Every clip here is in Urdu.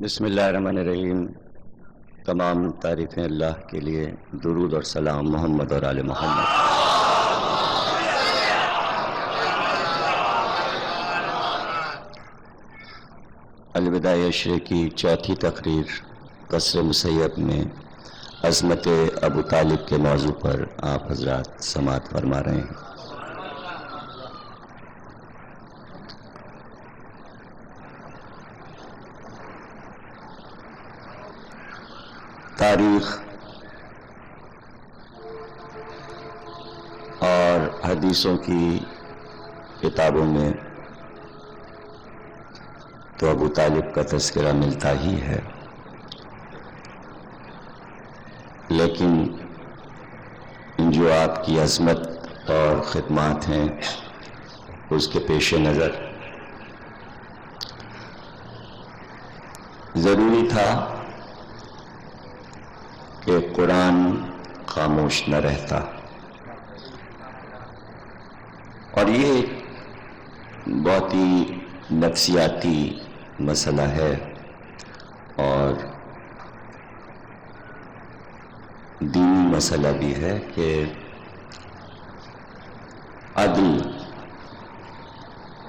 بسم اللہ الرحمن الرحیم۔ تمام تعریفیں اللہ کے لیے، درود اور سلام محمد اور آل محمد۔ الوداع عشرے کی چوتھی تقریر قصر مسیب میں عظمت ابو طالب کے موضوع پر آپ حضرات سماعت فرما رہے ہیں۔ تاریخ اور حدیثوں کی کتابوں میں تو ابو طالب کا تذکرہ ملتا ہی ہے، لیکن جو آپ کی عظمت اور خدمات ہیں اس کے پیش نظر ضروری تھا کہ قرآن خاموش نہ رہتا، اور یہ بہت ہی نفسیاتی مسئلہ ہے اور دینی مسئلہ بھی ہے کہ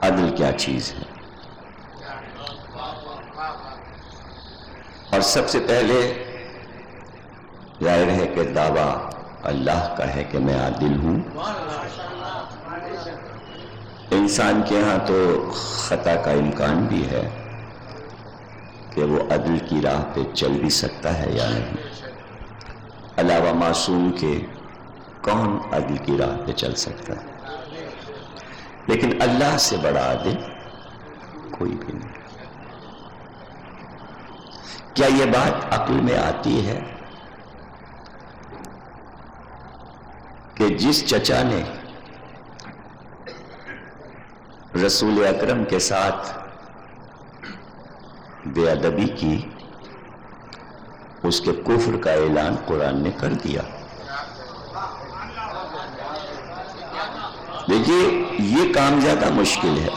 عدل کیا چیز ہے۔ اور سب سے پہلے ظاہر ہے کہ دعویٰ اللہ کا ہے کہ میں عادل ہوں۔ انسان کے ہاں تو خطا کا امکان بھی ہے کہ وہ عدل کی راہ پہ چل بھی سکتا ہے یا نہیں۔ علاوہ معصوم کے کون عدل کی راہ پہ چل سکتا ہے؟ لیکن اللہ سے بڑا عادل کوئی بھی نہیں۔ کیا یہ بات عقل میں آتی ہے کہ جس چچا نے رسول اکرم کے ساتھ بے ادبی کی، اس کے کفر کا اعلان قرآن نے کر دیا؟ دیکھیے، یہ کام زیادہ مشکل ہے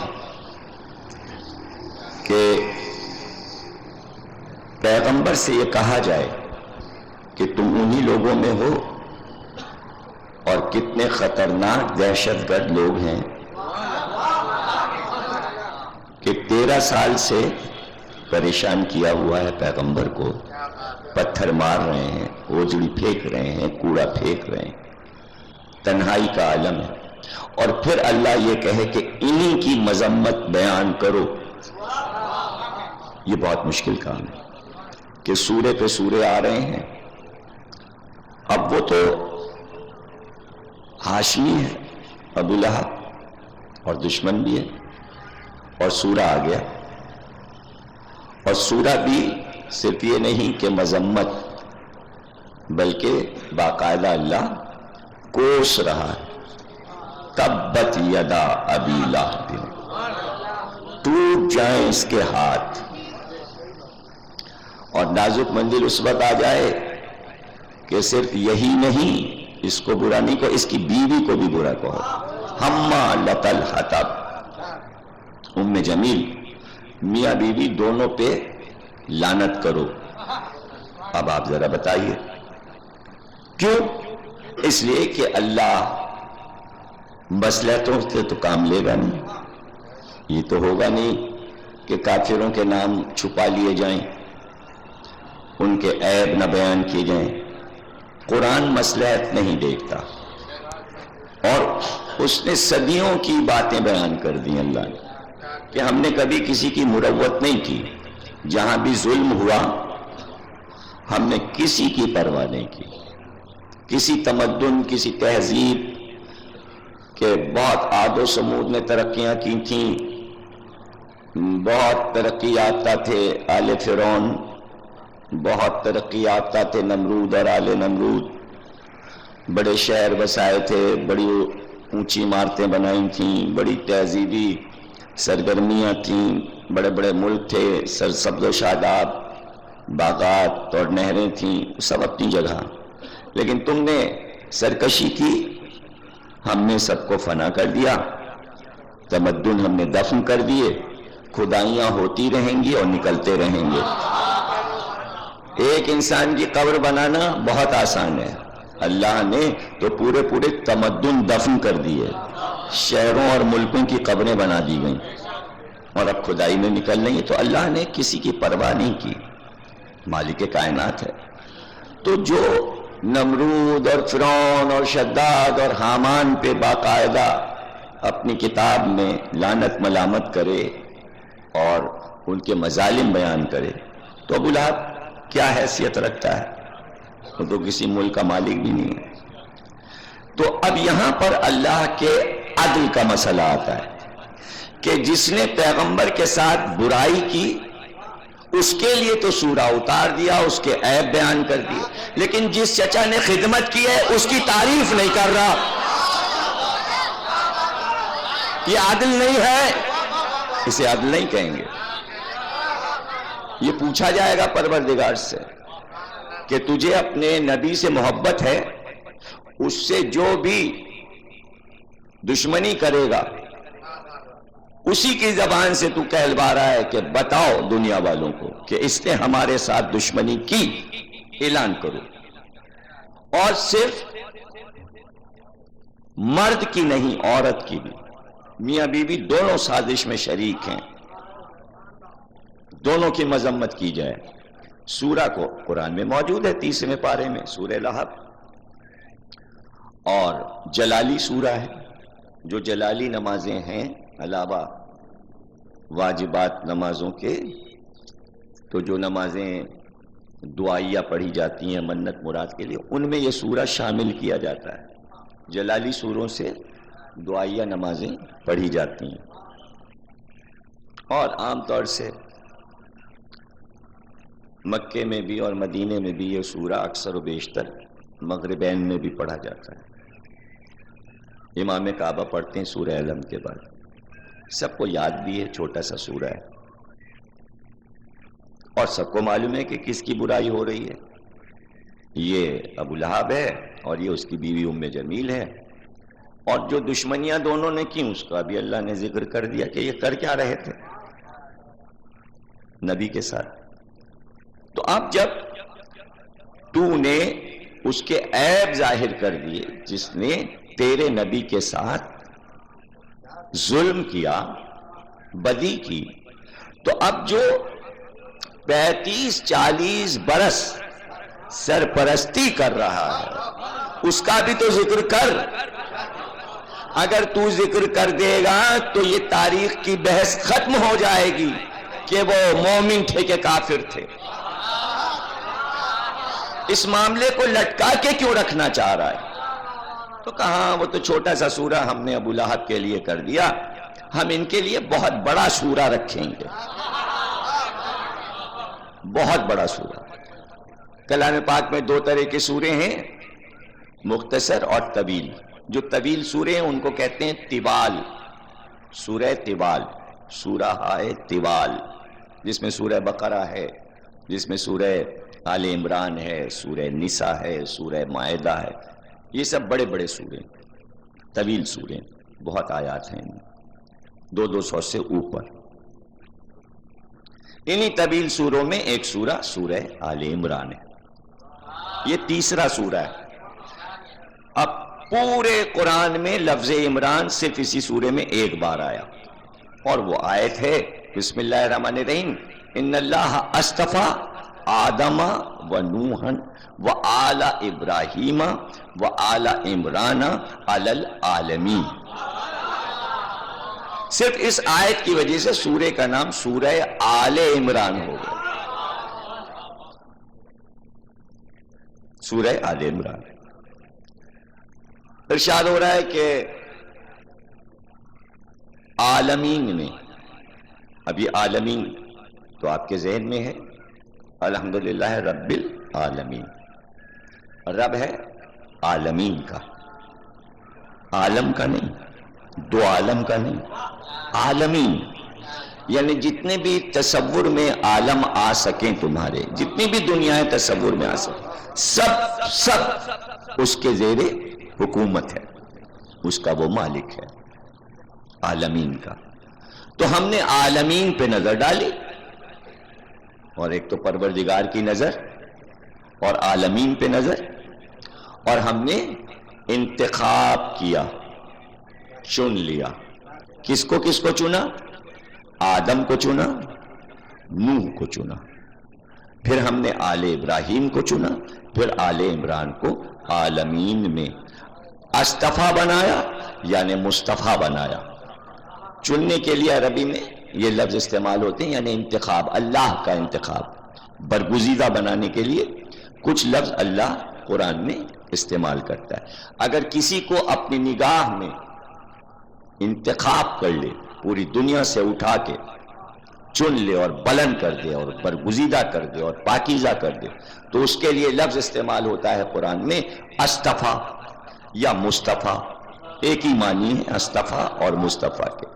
کہ پیغمبر سے یہ کہا جائے کہ تم انہی لوگوں میں ہو، اور کتنے خطرناک دہشت گرد لوگ ہیں کہ 13 سال سے پریشان کیا ہوا ہے پیغمبر کو، پتھر مار رہے ہیں، اوجڑی پھینک رہے ہیں، کوڑا پھینک رہے ہیں، تنہائی کا عالم ہے، اور پھر اللہ یہ کہے کہ انہی کی مذمت بیان کرو۔ یہ بہت مشکل کام ہے کہ سورے پہ سورے آ رہے ہیں۔ اب وہ تو ہاشمی ہے، ابو لہب، اور دشمن بھی ہے، اور سورہ آ گیا، اور سورہ بھی صرف یہ نہیں کہ مذمت، بلکہ باقاعدہ اللہ کوس رہا ہے۔ تبت یدا ابی لہب، ٹوٹ جائیں اس کے ہاتھ، اور نازک منزل اس وقت آ جائے کہ صرف یہی نہیں، اس کو برا نہیں کہو، اس کی بیوی کو بھی برا کہو۔ حمالۃ الحطب، ام جمیل، میاں بیوی دونوں پہ لعنت کرو۔ اب آپ ذرا بتائیے کیوں؟ اس لیے کہ اللہ مصلحتوں سے تو کام لے گا نہیں۔ یہ تو ہوگا نہیں کہ کافروں کے نام چھپا لیے جائیں، ان کے عیب نہ بیان کیے جائیں۔ قرآن مصلحت نہیں دیکھتا، اور اس نے صدیوں کی باتیں بیان کر دی اللہ نے کہ ہم نے کبھی کسی کی مروت نہیں کی، جہاں بھی ظلم ہوا ہم نے کسی کی پرواہ نہیں کی۔ کسی تمدن، کسی تہذیب کے بہت عاد و سمود نے ترقیاں کی تھیں، بہت ترقی یافتہ تھے آل فرعون، بہت ترقی یافتہ تھے نمرود اور آل نمرود، بڑے شہر بسائے تھے، بڑی اونچی عمارتیں بنائی تھیں، بڑی تہذیبی سرگرمیاں تھیں، بڑے بڑے ملک تھے، سرسبز و شاداب باغات اور نہریں تھیں، سب اپنی جگہ۔ لیکن تم نے سرکشی کی، ہم نے سب کو فنا کر دیا، تمدن ہم نے دفن کر دیے، کھدائیاں ہوتی رہیں گی اور نکلتے رہیں گے۔ ایک انسان کی قبر بنانا بہت آسان ہے، اللہ نے تو پورے پورے تمدن دفن کر دیے، شہروں اور ملکوں کی قبریں بنا دی گئیں اور اب کھدائی میں نکل رہی ہیں، تو اللہ نے کسی کی پرواہ نہیں کی، مالک کائنات ہے۔ تو جو نمرود اور فرعون اور شداد اور حامان پہ باقاعدہ اپنی کتاب میں لعنت ملامت کرے اور ان کے مظالم بیان کرے، تو ابو لہب کیا حیثیت رکھتا ہے؟ وہ تو کسی ملک کا مالک بھی نہیں ہے۔ تو اب یہاں پر اللہ کے عدل کا مسئلہ آتا ہے کہ جس نے پیغمبر کے ساتھ برائی کی اس کے لیے تو سورہ اتار دیا، اس کے عیب بیان کر دیے، لیکن جس چچا نے خدمت کی ہے اس کی تعریف نہیں کر رہا، یہ عدل نہیں ہے، اسے عدل نہیں کہیں گے۔ یہ پوچھا جائے گا پروردگار سے کہ تجھے اپنے نبی سے محبت ہے، اس سے جو بھی دشمنی کرے گا اسی کی زبان سے تو کہلوا رہا ہے کہ بتاؤ دنیا والوں کو کہ اس نے ہمارے ساتھ دشمنی کی، اعلان کرو۔ اور صرف مرد کی نہیں، عورت کی بھی، میاں بیوی دونوں سازش میں شریک ہیں، دونوں کی مذمت کی جائے۔ سورہ کو قرآن میں موجود ہے 30ویں پارے میں، سورہ لہب، اور جلالی سورہ ہے۔ جو جلالی نمازیں ہیں علاوہ واجبات نمازوں کے، تو جو نمازیں دعائیہ پڑھی جاتی ہیں منت مراد کے لیے، ان میں یہ سورہ شامل کیا جاتا ہے۔ جلالی سوروں سے دعائیہ نمازیں پڑھی جاتی ہیں، اور عام طور سے مکے میں بھی اور مدینے میں بھی یہ سورہ اکثر و بیشتر مغربین میں بھی پڑھا جاتا ہے۔ امام کعبہ پڑھتے ہیں سورہ علم کے بعد، سب کو یاد بھی ہے، چھوٹا سا سورہ ہے، اور سب کو معلوم ہے کہ کس کی برائی ہو رہی ہے، یہ ابو لہب ہے اور یہ اس کی بیوی ام جمیل ہے، اور جو دشمنیاں دونوں نے کی اس کا بھی اللہ نے ذکر کر دیا کہ یہ کر کیا رہے تھے نبی کے ساتھ۔ تو اب جب تو نے اس کے عیب ظاہر کر دیے، جس نے تیرے نبی کے ساتھ ظلم کیا، بدی کی، تو اب جو 35-40 برس سرپرستی کر رہا ہے اس کا بھی تو ذکر کر۔ اگر تو ذکر کر دے گا تو یہ تاریخ کی بحث ختم ہو جائے گی کہ وہ مومن تھے کہ کافر تھے۔ اس معاملے کو لٹکا کے کیوں رکھنا چاہ رہا ہے؟ تو کہاں، وہ تو چھوٹا سا سورہ ہم نے ابو لہب کے لیے کر دیا، ہم ان کے لیے بہت بڑا سورہ رکھیں گے، بہت بڑا سورہ۔ کلام پاک میں 2 طرح کے سورے ہیں، مختصر اور طویل۔ جو طویل سورے ہیں ان کو کہتے ہیں طوال، سورہ طوال، سورہ ہائے طوال، جس میں سورہ بقرہ ہے، جس میں سورہ آل عمران ہے، سورہ نساء ہے، سورہ مائدہ ہے، یہ سب بڑے بڑے سورے، طویل سورے، بہت آیات ہیں، 200 سے اوپر۔ انہی طویل سوروں میں ایک سورہ سورہ آل عمران ہے، یہ تیسرا سورہ ہے۔ اب پورے قرآن میں لفظ عمران صرف اسی سورے میں ایک بار آیا، اور وہ آیت ہے بسم اللہ الرحمن الرحیم، ان اللہ اصطفیٰ آدم و نوحً و آل ابراہیم و آل عمران علی العالمین۔ صرف اس آیت کی وجہ سے سورے کا نام سورہ آل عمران ہو گیا، سورہ آل عمران۔ ارشاد ہو رہا ہے کہ عالمین میں، اب یہ عالمین تو آپ کے ذہن میں ہے، الحمدللہ رب العالمین، رب ہے عالمین کا، عالم کا نہیں، 2 عالم کا نہیں، عالمین، یعنی جتنے بھی تصور میں عالم آ سکیں تمہارے، جتنی بھی دنیایں تصور میں آ سکیں، سب اس کے زیر حکومت ہے، اس کا وہ مالک ہے، عالمین کا۔ تو ہم نے عالمین پہ نظر ڈالی، اور ایک تو پروردگار کی نظر اور عالمین پہ نظر، اور ہم نے انتخاب کیا، چن لیا۔ کس کو چنا؟ آدم کو چنا، نوح کو چنا، پھر ہم نے آل ابراہیم کو چنا، پھر آل عمران کو عالمین میں اصطفیٰ بنایا، یعنی مصطفیٰ بنایا۔ چننے کے لیے عربی میں یہ لفظ استعمال ہوتے ہیں، یعنی انتخاب، اللہ کا انتخاب، برگزیدہ بنانے کے لیے کچھ لفظ اللہ قرآن میں استعمال کرتا ہے۔ اگر کسی کو اپنی نگاہ میں انتخاب کر لے، پوری دنیا سے اٹھا کے چن لے اور بلند کر دے اور برگزیدہ کر دے اور پاکیزہ کر دے، تو اس کے لیے لفظ استعمال ہوتا ہے قرآن میں اصطفیٰ یا مصطفیٰ۔ ایک ہی معنی ہے اصطفیٰ اور مصطفیٰ کے۔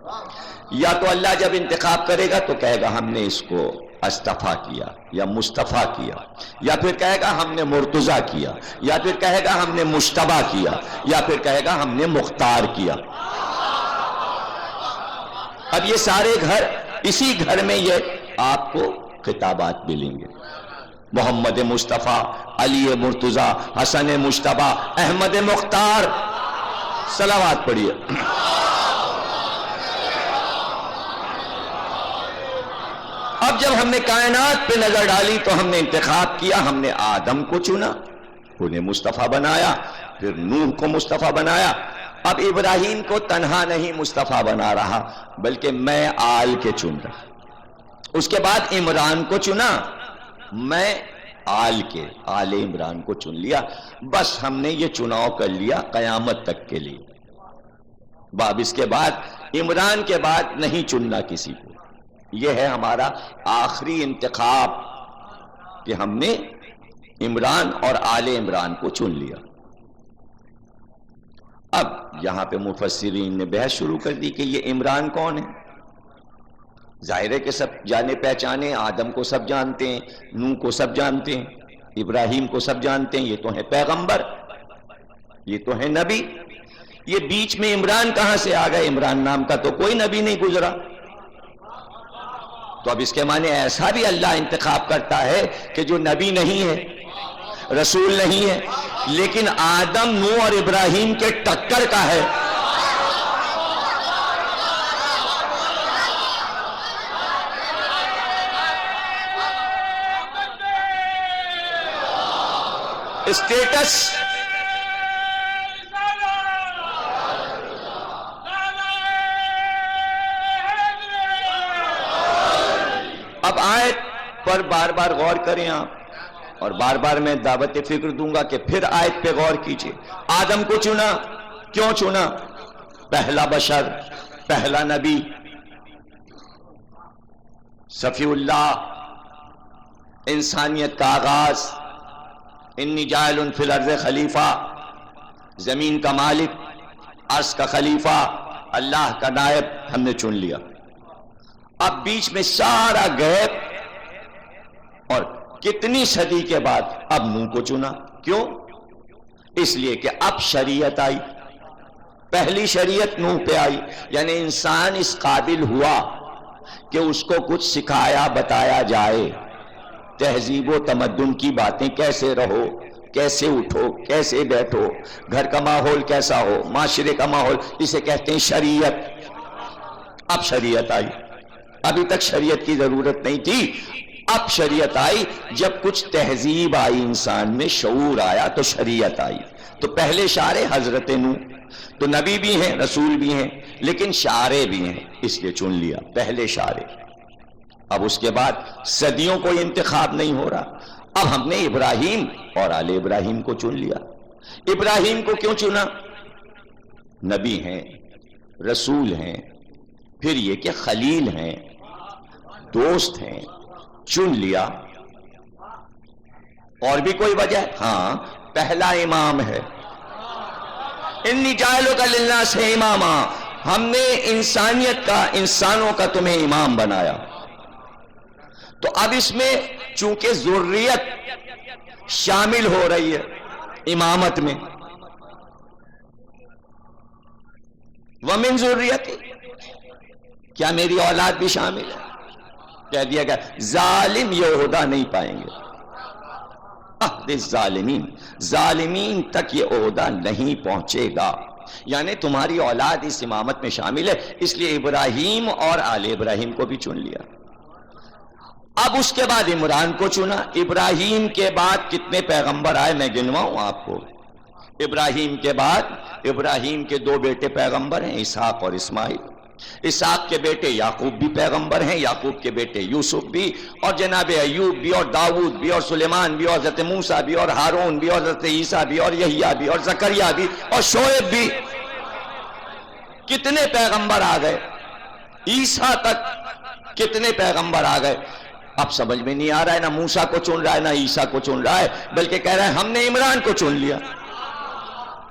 یا تو اللہ جب انتخاب کرے گا تو کہے گا ہم نے اس کو اصطفیٰ کیا یا مصطفیٰ کیا، یا پھر کہے گا ہم نے مرتضیٰ کیا، یا پھر کہے گا ہم نے مجتبیٰ کیا، یا پھر کہے گا ہم نے مختار کیا۔ اب یہ سارے گھر، اسی گھر میں یہ آپ کو خطابات ملیں گے، محمد مصطفیٰ، علی مرتضیٰ، حسن مجتبیٰ، احمد مختار۔ صلوات پڑھیے۔ اب جب ہم نے کائنات پہ نظر ڈالی تو ہم نے انتخاب کیا، ہم نے آدم کو چنا، انہیں مصطفیٰ بنایا، پھر نوح کو مصطفیٰ بنایا۔ اب ابراہیم کو تنہا نہیں مصطفیٰ بنا رہا، بلکہ میں آل کے چن رہا۔ اس کے بعد عمران کو چنا، میں آل کے، آل عمران کو چن لیا۔ بس ہم نے یہ چناؤ کر لیا قیامت تک کے لیے۔ باب اس کے بعد، عمران کے بعد نہیں چننا کسی کو۔ یہ ہے ہمارا آخری انتخاب کہ ہم نے عمران اور آل عمران کو چن لیا۔ اب یہاں پہ مفسرین نے بحث شروع کر دی کہ یہ عمران کون ہے؟ ظاہر ہے کہ سب جانے پہچانے، آدم کو سب جانتے ہیں، نوح کو سب جانتے ہیں، ابراہیم کو سب جانتے ہیں، یہ تو ہے پیغمبر، یہ تو ہے نبی۔ یہ بیچ میں عمران کہاں سے آ گئے؟ عمران نام کا تو کوئی نبی نہیں گزرا۔ تو اب اس کے معنی ایسا بھی اللہ انتخاب کرتا ہے کہ جو نبی نہیں ہے، رسول نہیں ہے، لیکن آدم، نوح اور ابراہیم کے ٹکر کا ہے۔ اسٹیٹس اب آیت پر بار بار غور کریں آپ، اور بار بار میں دعوت فکر دوں گا کہ پھر آیت پہ غور کیجئے۔ آدم کو چنا، کیوں چنا؟ پہلا بشر، پہلا نبی، صفی اللہ، انسانیت کا آغاز، انی جاعل فی الارض خلیفہ، زمین کا مالک، عرش کا خلیفہ، اللہ کا نائب، ہم نے چن لیا۔ اب بیچ میں سارا گیپ، اور کتنی صدی کے بعد اب نوح کو چنا۔ کیوں؟ اس لیے کہ اب شریعت آئی، پہلی شریعت نوح پہ آئی، یعنی انسان اس قابل ہوا کہ اس کو کچھ سکھایا بتایا جائے، تہذیب و تمدن کی باتیں، کیسے رہو، کیسے اٹھو، کیسے بیٹھو، گھر کا ماحول کیسا ہو، معاشرے کا ماحول، اسے کہتے ہیں شریعت۔ اب شریعت آئی، ابھی تک شریعت کی ضرورت نہیں تھی، اب شریعت آئی۔ جب کچھ تہذیب آئی انسان میں، شعور آیا، تو شریعت آئی۔ تو پہلے شارع حضرت نوح، تو نبی بھی ہیں، رسول بھی ہیں، لیکن شارع بھی ہیں، اس لیے چن لیا، پہلے شارع۔ اب اس کے بعد صدیوں کوئی انتخاب نہیں ہو رہا، اب ہم نے ابراہیم اور آل ابراہیم کو چن لیا۔ ابراہیم کو کیوں چنا؟ نبی ہیں، رسول ہیں، پھر یہ کہ خلیل ہیں، دوست ہیں، چن لیا۔ اور بھی کوئی وجہ؟ ہاں، پہلا امام ہے، انی جاعلک للناس اماما، ہم نے انسانیت کا، انسانوں کا تمہیں امام بنایا۔ تو اب اس میں چونکہ ذریت شامل ہو رہی ہے امامت میں، ومن ذریتی، کیا میری اولاد بھی شامل ہے؟ کہہ دیا گیا ظالم یہ عہدہ نہیں پائیں گے، عہد الظالمین، ظالمین تک یہ عہدہ نہیں پہنچے گا، یعنی تمہاری اولاد اس امامت میں شامل ہے، اس لیے ابراہیم اور آل ابراہیم کو بھی چن لیا۔ اب اس کے بعد عمران کو چنا۔ ابراہیم کے بعد کتنے پیغمبر آئے میں گنواؤں آپ کو؟ ابراہیم کے بعد ابراہیم کے دو بیٹے پیغمبر ہیں، اسحاق اور اسماعیل۔ اسحاق کے بیٹے یعقوب بھی پیغمبر ہیں، یعقوب کے بیٹے یوسف بھی، اور جناب ایوب بھی، اور داؤد بھی، اور سلیمان بھی، اور حضرت موسیٰ بھی، اور ہارون بھی، اور حضرت عیسیٰ بھی، اور یحییٰ بھی، اور زکریا بھی، اور شعیب بھی۔ کتنے پیغمبر آ گئے؟ عیسیٰ تک کتنے پیغمبر آ گئے؟ اب سمجھ میں نہیں آ رہا ہے، نہ موسیٰ کو چن رہا ہے نہ عیسیٰ کو چن رہا ہے، بلکہ کہہ رہا ہے ہم نے عمران کو چن لیا۔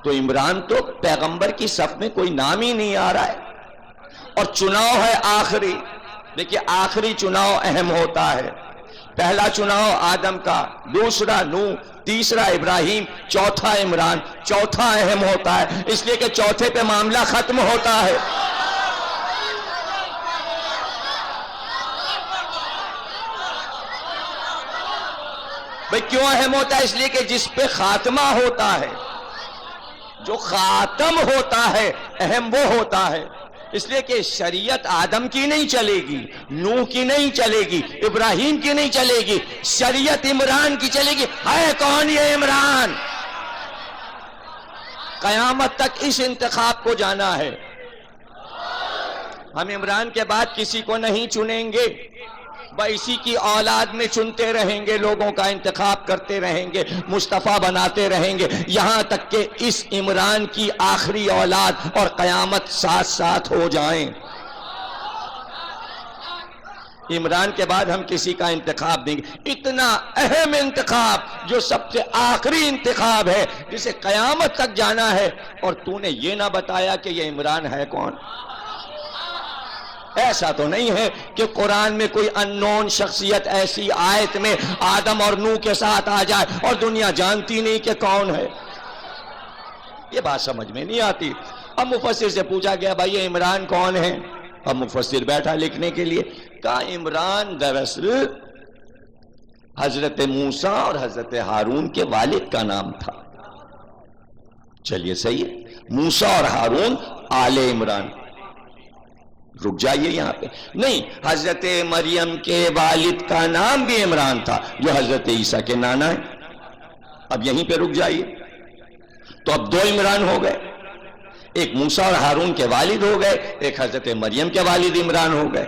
تو عمران تو پیغمبر کی صف میں کوئی نام ہی نہیں آ رہا ہے، اور چناؤ ہے آخری۔ دیکھیے آخری چناؤ اہم ہوتا ہے، پہلا چناؤ آدم کا، دوسرا نوح، تیسرا ابراہیم، چوتھا عمران، چوتھا اہم ہوتا ہے، اس لیے کہ چوتھے پہ معاملہ ختم ہوتا ہے۔ بھئی کیوں اہم ہوتا ہے؟ اس لیے کہ جس پہ خاتمہ ہوتا ہے، جو خاتم ہوتا ہے، اہم وہ ہوتا ہے۔ اس لیے کہ شریعت آدم کی نہیں چلے گی، نوح کی نہیں چلے گی، ابراہیم کی نہیں چلے گی، شریعت عمران کی چلے گی۔ ہے کون یہ عمران؟ قیامت تک اس انتخاب کو جانا ہے۔ ہم عمران کے بعد کسی کو نہیں چنیں گے، بس اسی کی اولاد میں چنتے رہیں گے، لوگوں کا انتخاب کرتے رہیں گے، مصطفیٰ بناتے رہیں گے، یہاں تک کہ اس عمران کی آخری اولاد اور قیامت ساتھ ساتھ ہو جائیں۔ عمران کے بعد ہم کسی کا انتخاب دیں گے، اتنا اہم انتخاب جو سب سے آخری انتخاب ہے، جسے قیامت تک جانا ہے، اور تو نے یہ نہ بتایا کہ یہ عمران ہے کون؟ ایسا تو نہیں ہے کہ قرآن میں کوئی اننون شخصیت ایسی آیت میں آدم اور نوح کے ساتھ آ جائے اور دنیا جانتی نہیں کہ کون ہے۔ یہ بات سمجھ میں نہیں آتی۔ اب مفسر سے پوچھا گیا بھائی یہ عمران کون ہے؟ اب مفسر بیٹھا لکھنے کے لیے، کہا عمران دراصل حضرت موسیٰ اور حضرت ہارون کے والد کا نام تھا۔ چلیے صحیح ہے، موسیٰ اور ہارون آل عمران۔ رک جائیے یہاں پہ، نہیں، حضرت مریم کے والد کا نام بھی عمران تھا جو حضرت عیسیٰ کے نانا ہے۔ اب یہیں پہ رک جائیے، تو اب دو عمران ہو گئے، ایک موسیٰ اور ہارون کے والد ہو گئے، ایک حضرت مریم کے والد عمران ہو گئے۔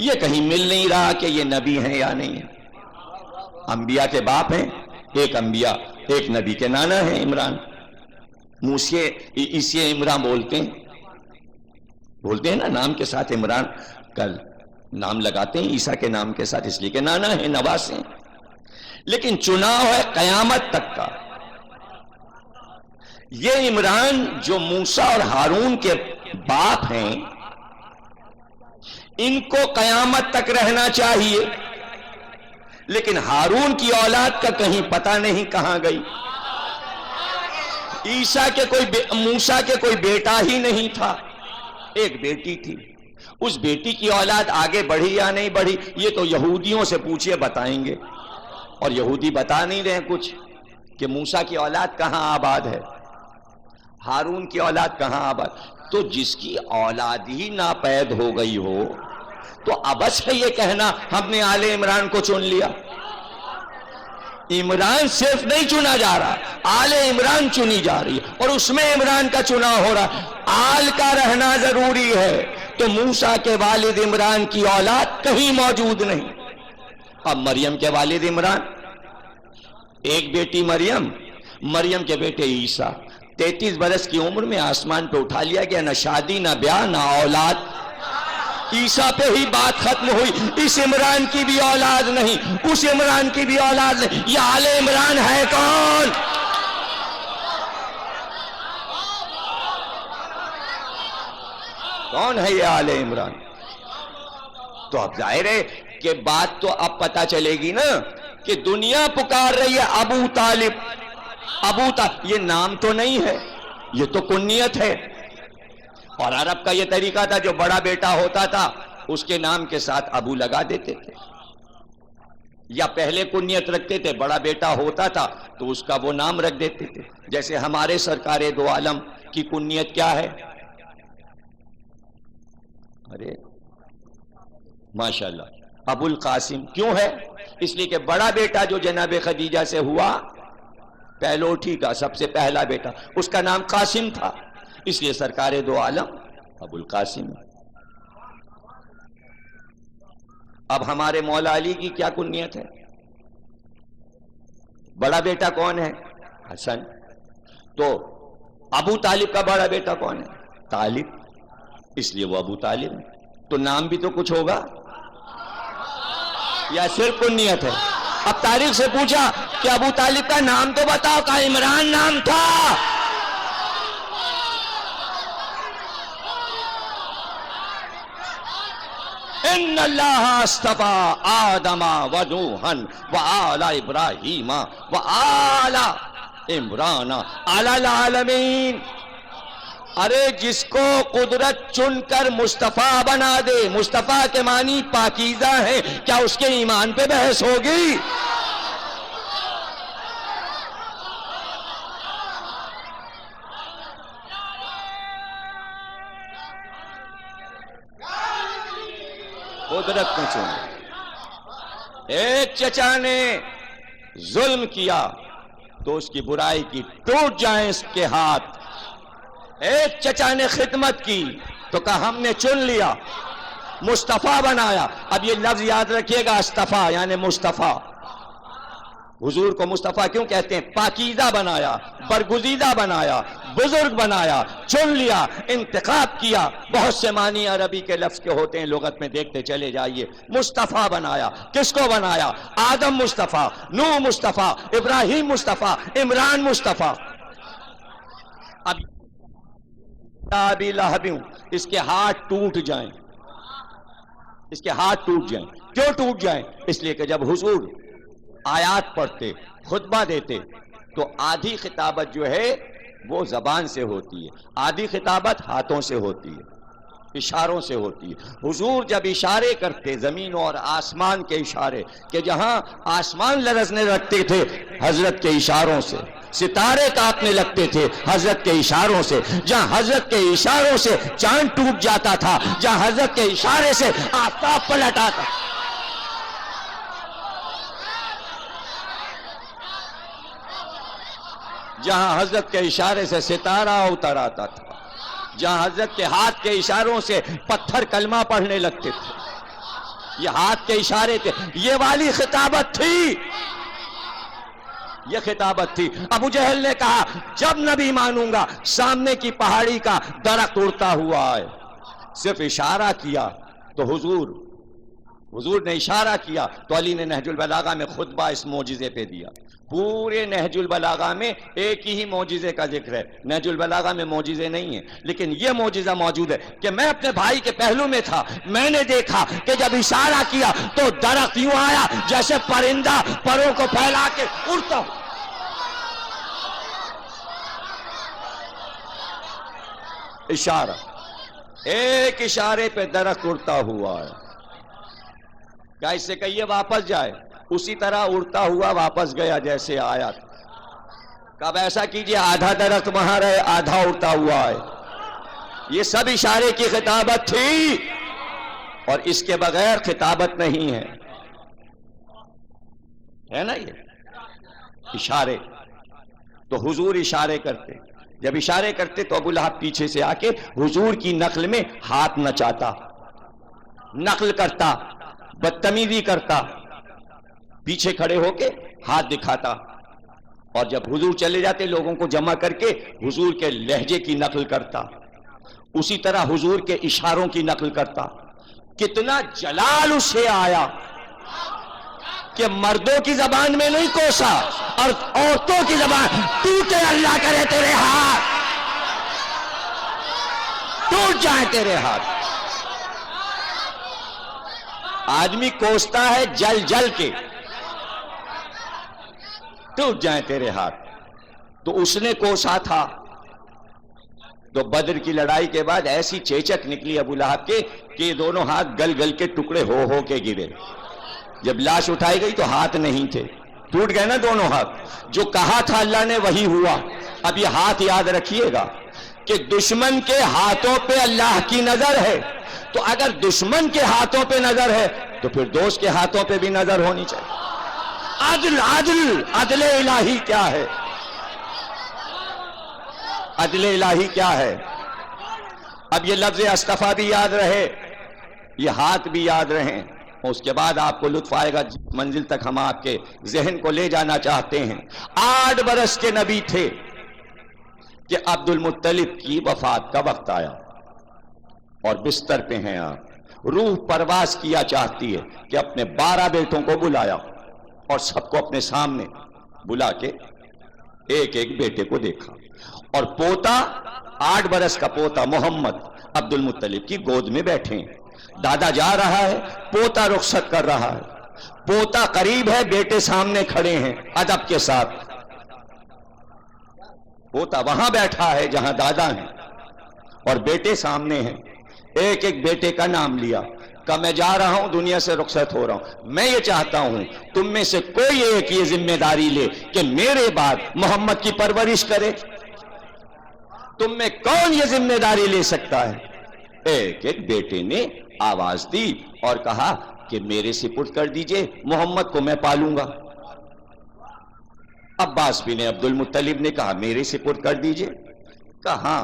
یہ کہیں مل نہیں رہا کہ یہ نبی ہیں یا نہیں ہیں۔ انبیاء کے باپ ہیں، ایک انبیاء، ایک نبی کے نانا ہیں عمران۔ موسیٰ عیسی عمران بولتے ہیں نا، نام کے ساتھ عمران کا نام لگاتے ہیں عیسیٰ کے نام کے ساتھ، اس لیے کہ نانا ہے، نواز ہیں۔ لیکن چناؤ ہے قیامت تک کا۔ یہ عمران جو موسیٰ اور ہارون کے باپ ہیں، ان کو قیامت تک رہنا چاہیے، لیکن ہارون کی اولاد کا کہیں پتہ نہیں کہاں گئی۔ موسیٰ کے کوئی بیٹا ہی نہیں تھا، ایک بیٹی تھی۔ اس بیٹی کی اولاد آگے بڑھی یا نہیں بڑھی، یہ تو یہودیوں سے پوچھئے بتائیں گے، اور یہودی بتا نہیں رہے کچھ کہ موسیٰ کی اولاد کہاں آباد ہے، ہارون کی اولاد کہاں آباد۔ تو جس کی اولاد ہی ناپید ہو گئی ہو تو ابس ہے یہ کہنا ہم نے آل عمران کو چن لیا۔ عمران صرف نہیں چنا جا رہا، آل عمران چنی جا رہی ہے، اور اس میں عمران کا چناؤ ہو رہا ہے۔ آل کا رہنا ضروری ہے، تو موسیٰ کے والد عمران کی اولاد کہیں موجود نہیں۔ اب مریم کے والد عمران، ایک بیٹی مریم کے بیٹے عیسیٰ، 33 برس کی عمر میں آسمان پہ اٹھا لیا گیا، نہ شادی نہ بیاہ نہ اولاد۔ عیسیٰ پہ ہی بات ختم ہوئی، اس عمران کی بھی اولاد نہیں، اس عمران کی بھی اولاد نہیں۔ یہ آل عمران ہے کون؟ کون ہے یہ آل عمران؟ تو اب ظاہر ہے کہ بات تو اب پتہ چلے گی نا کہ دنیا پکار رہی ہے ابو طالب۔ یہ نام تو نہیں ہے، یہ تو کنیت ہے، اور عرب کا یہ طریقہ تھا، جو بڑا بیٹا ہوتا تھا اس کے نام کے ساتھ ابو لگا دیتے تھے۔ یا پہلے کنیت رکھتے تھے، بڑا بیٹا ہوتا تھا تو اس کا وہ نام رکھ دیتے تھے. جیسے ہمارے سرکار دو عالم کی کنیت کیا ہے؟ ارے ماشاءاللہ ابو القاسم. کیوں ہے؟ اس لیے کہ بڑا بیٹا جو جناب خدیجہ سے ہوا، پہلوٹھی کا سب سے پہلا بیٹا، اس کا نام قاسم تھا، اس لیے سرکار دو عالم ابو القاسم. اب ہمارے مولا علی کی کیا کنیت ہے؟ بڑا بیٹا کون ہے؟ حسن. تو ابو طالب کا بڑا بیٹا کون ہے؟ طالب، اس لیے وہ ابو طالب ہے. تو نام بھی تو کچھ ہوگا یا صرف کنیت ہے؟ اب تاریخ سے پوچھا کہ ابو طالب کا نام تو بتاؤ، کا عمران نام تھا. ان اللہ اصطفى آدم ونوحا وآل ابراہیم وآل عمران علی العالمین. ارے جس کو قدرت چن کر مصطفیٰ بنا دے، مصطفیٰ کے معنی پاکیزہ ہے، کیا اس کے ایمان پہ بحث ہوگی؟ قدرت نے چنا. ایک چچا نے ظلم کیا تو اس کی برائی کی ٹوٹ جائیں اس کے ہاتھ. ایک چچا نے خدمت کی تو کہا ہم نے چن لیا، مصطفیٰ بنایا. اب یہ لفظ یاد رکھیے گا، استفا یعنی مصطفیٰ. حضور کو مصطفیٰ کیوں کہتے ہیں؟ پاکیزہ بنایا، برگزیدہ بنایا، بزرگ بنایا، چن لیا، انتخاب کیا. بہت سے معنی عربی کے لفظ کے ہوتے ہیں، لغت میں دیکھتے چلے جائیے. مصطفیٰ بنایا، کس کو بنایا؟ آدم مصطفیٰ، نوح مصطفیٰ، ابراہیم مصطفیٰ، عمران مصطفیٰ. اب ابی لہب اس کے ہاتھ ٹوٹ جائیں، اس کے ہاتھ ٹوٹ جائیں. کیوں ٹوٹ جائیں؟ اس لیے کہ جب حضور آیات پڑھتے، خطبہ دیتے، تو آدھی خطابت جو ہے وہ زبان سے ہوتی ہے، آدھی خطابت ہاتھوں سے ہوتی ہے، اشاروں سے ہوتی ہے. حضور جب اشارے کرتے، زمین اور آسمان کے اشارے، کہ جہاں آسمان لرزنے لگتے تھے حضرت کے اشاروں سے، ستارے کانپنے لگتے تھے حضرت کے اشاروں سے، جہاں حضرت کے اشاروں سے چاند ٹوٹ جاتا تھا، جہاں حضرت کے اشارے سے آفتاب پلٹ آتا، جہاں حضرت کے اشارے سے ستارہ اتر آتا تھا، جہاں حضرت کے ہاتھ کے اشاروں سے پتھر کلمہ پڑھنے لگتے تھے. یہ ہاتھ کے اشارے تھے، یہ والی خطابت تھی، یہ خطابت تھی. ابو جہل نے کہا جب نبی مانوں گا سامنے کی پہاڑی کا درخت اڑتا ہوا ہے. صرف اشارہ کیا تو حضور نے اشارہ کیا تو علی نے نہج البلاغہ میں خطبہ اس معجزے پہ دیا. پورے نہج البلاغہ میں ایک ہی معجزے کا ذکر ہے، نہج البلاغہ میں معجزے نہیں ہیں، لیکن یہ معجزہ موجود ہے کہ میں اپنے بھائی کے پہلو میں تھا، میں نے دیکھا کہ جب اشارہ کیا تو درخت یوں آیا جیسے پرندہ پروں کو پھیلا کے اڑتا ہو. اشارہ، ایک اشارے پہ درخت اڑتا ہوا ہے. کیا اس سے کہیے واپس جائے؟ اسی طرح اڑتا ہوا واپس گیا جیسے آیا تھا. کب ایسا کیجئے آدھا درخت وہاں رہے، آدھا اڑتا ہوا ہے. یہ سب اشارے کی خطابت تھی، اور اس کے بغیر خطابت نہیں ہے نا. یہ اشارے تو حضور اشارے کرتے، جب اشارے کرتے تو ابو لہب پیچھے سے آ کے حضور کی نقل میں ہاتھ نچاتا، نقل کرتا، بدتمیزی کرتا، پیچھے کھڑے ہو کے ہاتھ دکھاتا. اور جب حضور چلے جاتے لوگوں کو جمع کر کے حضور کے لہجے کی نقل کرتا، اسی طرح حضور کے اشاروں کی نقل کرتا. کتنا جلال اسے آیا کہ مردوں کی زبان میں نہیں کوسا، اور عورتوں کی زبان. ٹوٹے اللہ کرے تیرے ہاتھ، ٹوٹ جائیں تیرے ہاتھ. آدمی کوستا ہے جل جل کے، ٹوٹ جائیں تیرے ہاتھ. تو اس نے کوسا تھا. تو بدر کی لڑائی کے بعد ایسی چیچک نکلی ابو لہب کے کہ یہ دونوں ہاتھ گل گل کے ٹکڑے ہو کے گرے. جب لاش اٹھائی گئی تو ہاتھ نہیں تھے، ٹوٹ گئے نا دونوں ہاتھ. جو کہا تھا اللہ نے وہی ہوا. اب یہ ہاتھ یاد رکھیے گا کہ دشمن کے ہاتھوں پہ اللہ کی نظر ہے، تو اگر دشمن کے ہاتھوں پہ نظر ہے تو پھر دوست کے ہاتھوں پہ بھی نظر ہونی چاہیے. عدل عدل عدل الہی کیا ہے؟ عدل الہی کیا ہے؟ اب یہ لفظ اصطفیٰ بھی یاد رہے، یہ ہاتھ بھی یاد رہیں. اس کے بعد آپ کو لطف آئے گا جس منزل تک ہم آپ کے ذہن کو لے جانا چاہتے ہیں. 8 برس کے نبی تھے کہ عبد المطلب کی وفات کا وقت آیا اور بستر پہ ہیں آپ. روح پرواز کیا چاہتی ہے کہ اپنے 12 بیٹوں کو بلایا اور سب کو اپنے سامنے بلا کے ایک ایک بیٹے کو دیکھا. اور پوتا 8 برس کا پوتا محمد عبد المطلب کی گود میں بیٹھے ہیں. دادا جا رہا ہے، پوتا رخصت کر رہا ہے. پوتا قریب ہے، بیٹے سامنے کھڑے ہیں ادب کے ساتھ. پوتا وہاں بیٹھا ہے جہاں دادا ہیں اور بیٹے سامنے ہیں. ایک ایک بیٹے کا نام لیا کہ میں جا رہا ہوں، دنیا سے رخصت ہو رہا ہوں. میں یہ چاہتا ہوں تم میں سے کوئی ایک یہ ذمہ داری لے کہ میرے بعد محمد کی پرورش کرے. تم میں کون یہ ذمہ داری لے سکتا ہے؟ ایک ایک بیٹے نے آواز دی اور کہا کہ میرے سپرد کر دیجئے، محمد کو میں پالوں گا. عباس بن عبد المطلب نے کہا میرے سپرد کر دیجئے. کہا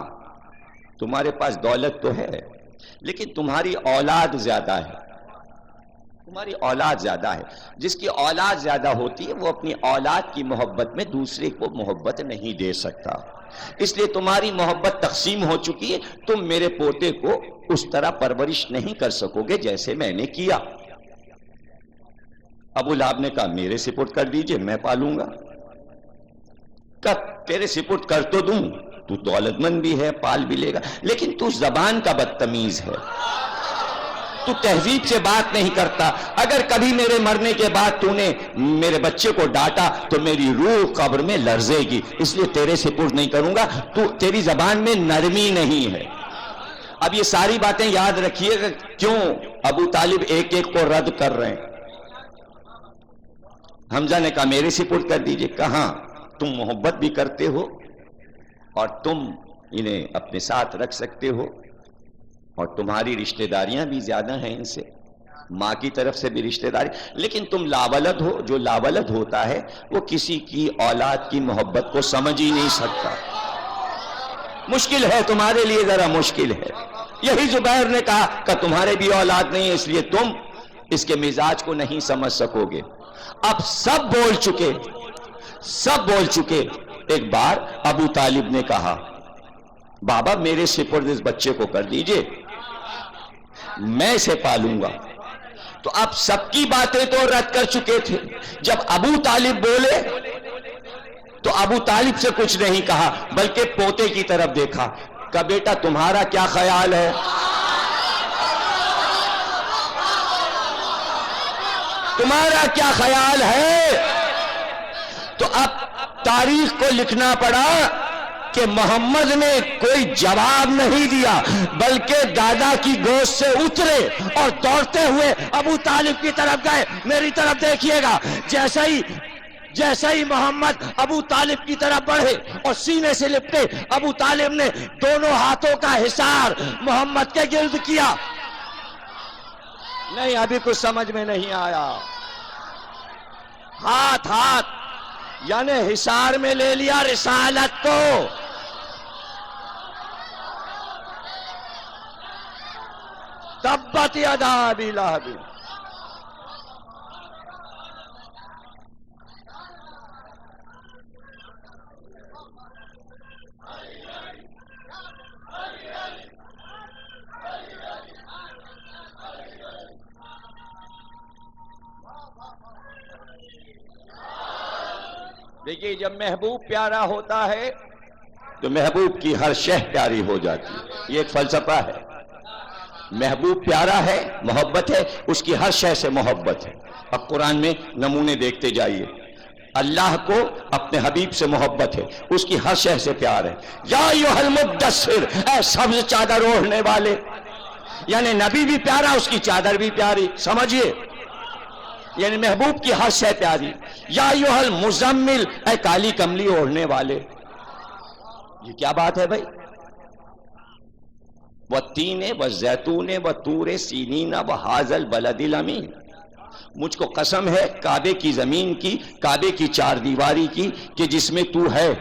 تمہارے پاس دولت تو ہے لیکن تمہاری اولاد زیادہ ہے. تمہاری اولاد زیادہ ہے. جس کی اولاد زیادہ ہوتی ہے وہ اپنی اولاد کی محبت میں دوسرے کو محبت نہیں دے سکتا. اس لیے تمہاری محبت تقسیم ہو چکی ہے. تم میرے پوتے کو اس طرح پرورش نہیں کر سکو گے جیسے میں نے کیا. ابو لہب نے کہا میرے سپرد کر دیجئے، میں پالوں گا. کب تیرے سپرد کر تو دوں، تو دولت مند بھی ہے، پال بھی لے گا، لیکن تو زبان کا بدتمیز ہے، تو تہذیب سے بات نہیں کرتا. اگر کبھی میرے مرنے کے بعد تو نے میرے بچے کو ڈانٹا تو میری روح قبر میں لرزے گی، اس لیے تیرے سپرد نہیں کروں گا. تو تیری زبان میں نرمی نہیں ہے. اب یہ ساری باتیں یاد رکھیے کہ کیوں ابو طالب ایک ایک کو رد کر رہے ہیں. حمزہ نے کہا میرے سپرد کر دیجئے. کہاں تم محبت بھی کرتے ہو اور تم انہیں اپنے ساتھ رکھ سکتے ہو اور تمہاری رشتہ داریاں بھی زیادہ ہیں ان سے، ماں کی طرف سے بھی رشتہ داری، لیکن تم لاولد ہو. جو لاولد ہوتا ہے وہ کسی کی اولاد کی محبت کو سمجھ ہی نہیں سکتا. مشکل ہے تمہارے لیے، ذرا مشکل ہے. یہی زبیر نے کہا کہ تمہارے بھی اولاد نہیں ہے اس لیے تم اس کے مزاج کو نہیں سمجھ سکو گے. اب سب بول چکے، سب بول چکے. ایک بار ابو طالب نے کہا بابا میرے سپرد اس بچے کو کر دیجئے، میں اسے پالوں گا. تو اب سب کی باتیں تو رد کر چکے تھے. جب ابو طالب بولے تو ابو طالب سے کچھ نہیں کہا بلکہ پوتے کی طرف دیکھا کہ بیٹا تمہارا کیا خیال ہے؟ تمہارا کیا خیال ہے؟ تو اب تاریخ کو لکھنا پڑا کہ محمد نے کوئی جواب نہیں دیا بلکہ دادا کی گوشت سے اترے اور دوڑتے ہوئے ابو طالب کی طرف گئے. میری طرف دیکھیے گا. جیسے ہی محمد ابو طالب کی طرف بڑھے اور سینے سے لپٹے، ابو طالب نے دونوں ہاتھوں کا حصار محمد کے گرد کیا. نہیں ابھی کچھ سمجھ میں نہیں آیا. ہاتھ یعنی حصار میں لے لیا رسالت کو. تبت یدا ابی لہب. دیکھیے جب محبوب پیارا ہوتا ہے تو محبوب کی ہر شے پیاری ہو جاتی ہے. یہ ایک فلسفہ ہے. محبوب پیارا ہے، محبت ہے، اس کی ہر شے سے محبت ہے. اب قرآن میں نمونے دیکھتے جائیے. اللہ کو اپنے حبیب سے محبت ہے، اس کی ہر شے سے پیار ہے. یا ایھا المدثر، اے سبز چادر اوڑھنے والے. یعنی نبی بھی پیارا، اس کی چادر بھی پیاری. سمجھیے یعنی محبوب کی ہر شے پیاری. یا ایھا المزمل، اے کالی کملی اوڑھنے والے. یہ کیا بات ہے بھائی؟ والتین والزیتون وطور سینین وھذا البلد الامین. مجھ کو قسم ہے کعبے کی زمین کی، کعبے کی چار دیواری کی، کہ جس میں تو ہے.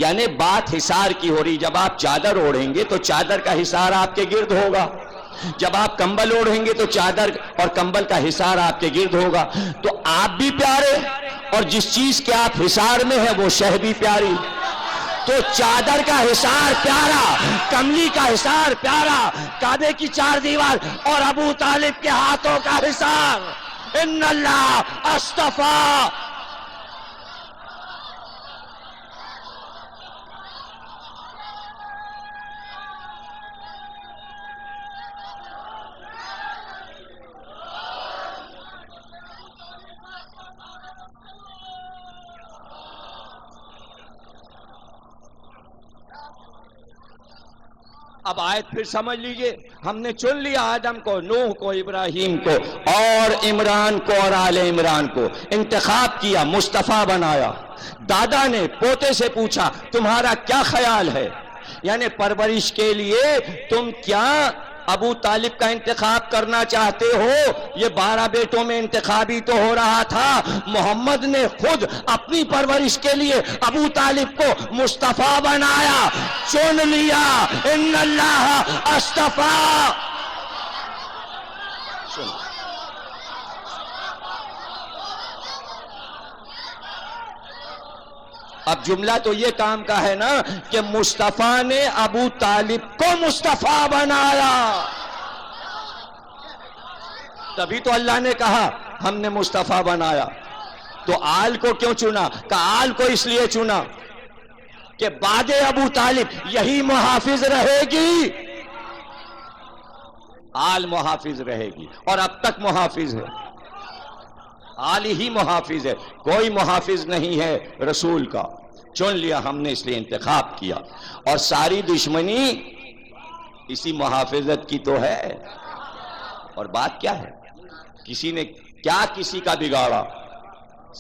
یعنی بات حصار کی ہو رہی. جب آپ چادر اوڑھیں گے تو چادر کا حصار آپ کے گرد ہوگا، جب آپ کمبل اوڑھیں گے تو چادر اور کمبل کا حصار آپ کے گرد ہوگا. تو آپ بھی پیارے اور جس چیز کے آپ حصار میں ہے وہ شہ بھی پیاری. تو چادر کا حصار پیارا، کملی کا حصار پیارا، کعبے کی چار دیوار اور ابو طالب کے ہاتھوں کا حصار. ان اللہ اصطفیٰ. اب آیت پھر سمجھ لیجئے. ہم نے چن لیا آدم کو، نوح کو، ابراہیم کو اور عمران کو اور آل عمران کو. انتخاب کیا، مصطفیٰ بنایا. دادا نے پوتے سے پوچھا تمہارا کیا خیال ہے، یعنی پرورش کے لیے تم کیا ابو طالب کا انتخاب کرنا چاہتے ہو؟ یہ 12 بیٹوں میں انتخابی تو ہو رہا تھا. محمد نے خود اپنی پرورش کے لیے ابو طالب کو مصطفیٰ بنایا، چن لیا. ان اللہ اصطفیٰ. اب جملہ تو یہ کام کا ہے نا کہ مصطفیٰ نے ابو طالب کو مصطفیٰ بنایا. تبھی تو اللہ نے کہا ہم نے مصطفیٰ بنایا. تو آل کو کیوں چنا؟ کہ آل کو اس لیے چنا کہ بعد ابو طالب یہی محافظ رہے گی. آل محافظ رہے گی اور اب تک محافظ ہے. آل ہی محافظ ہے، کوئی محافظ نہیں ہے رسول کا. چن لیا ہم نے، اس لیے انتخاب کیا. اور ساری دشمنی اسی محافظت کی تو ہے. اور بات کیا ہے؟ کسی نے کیا کسی کا بگاڑا؟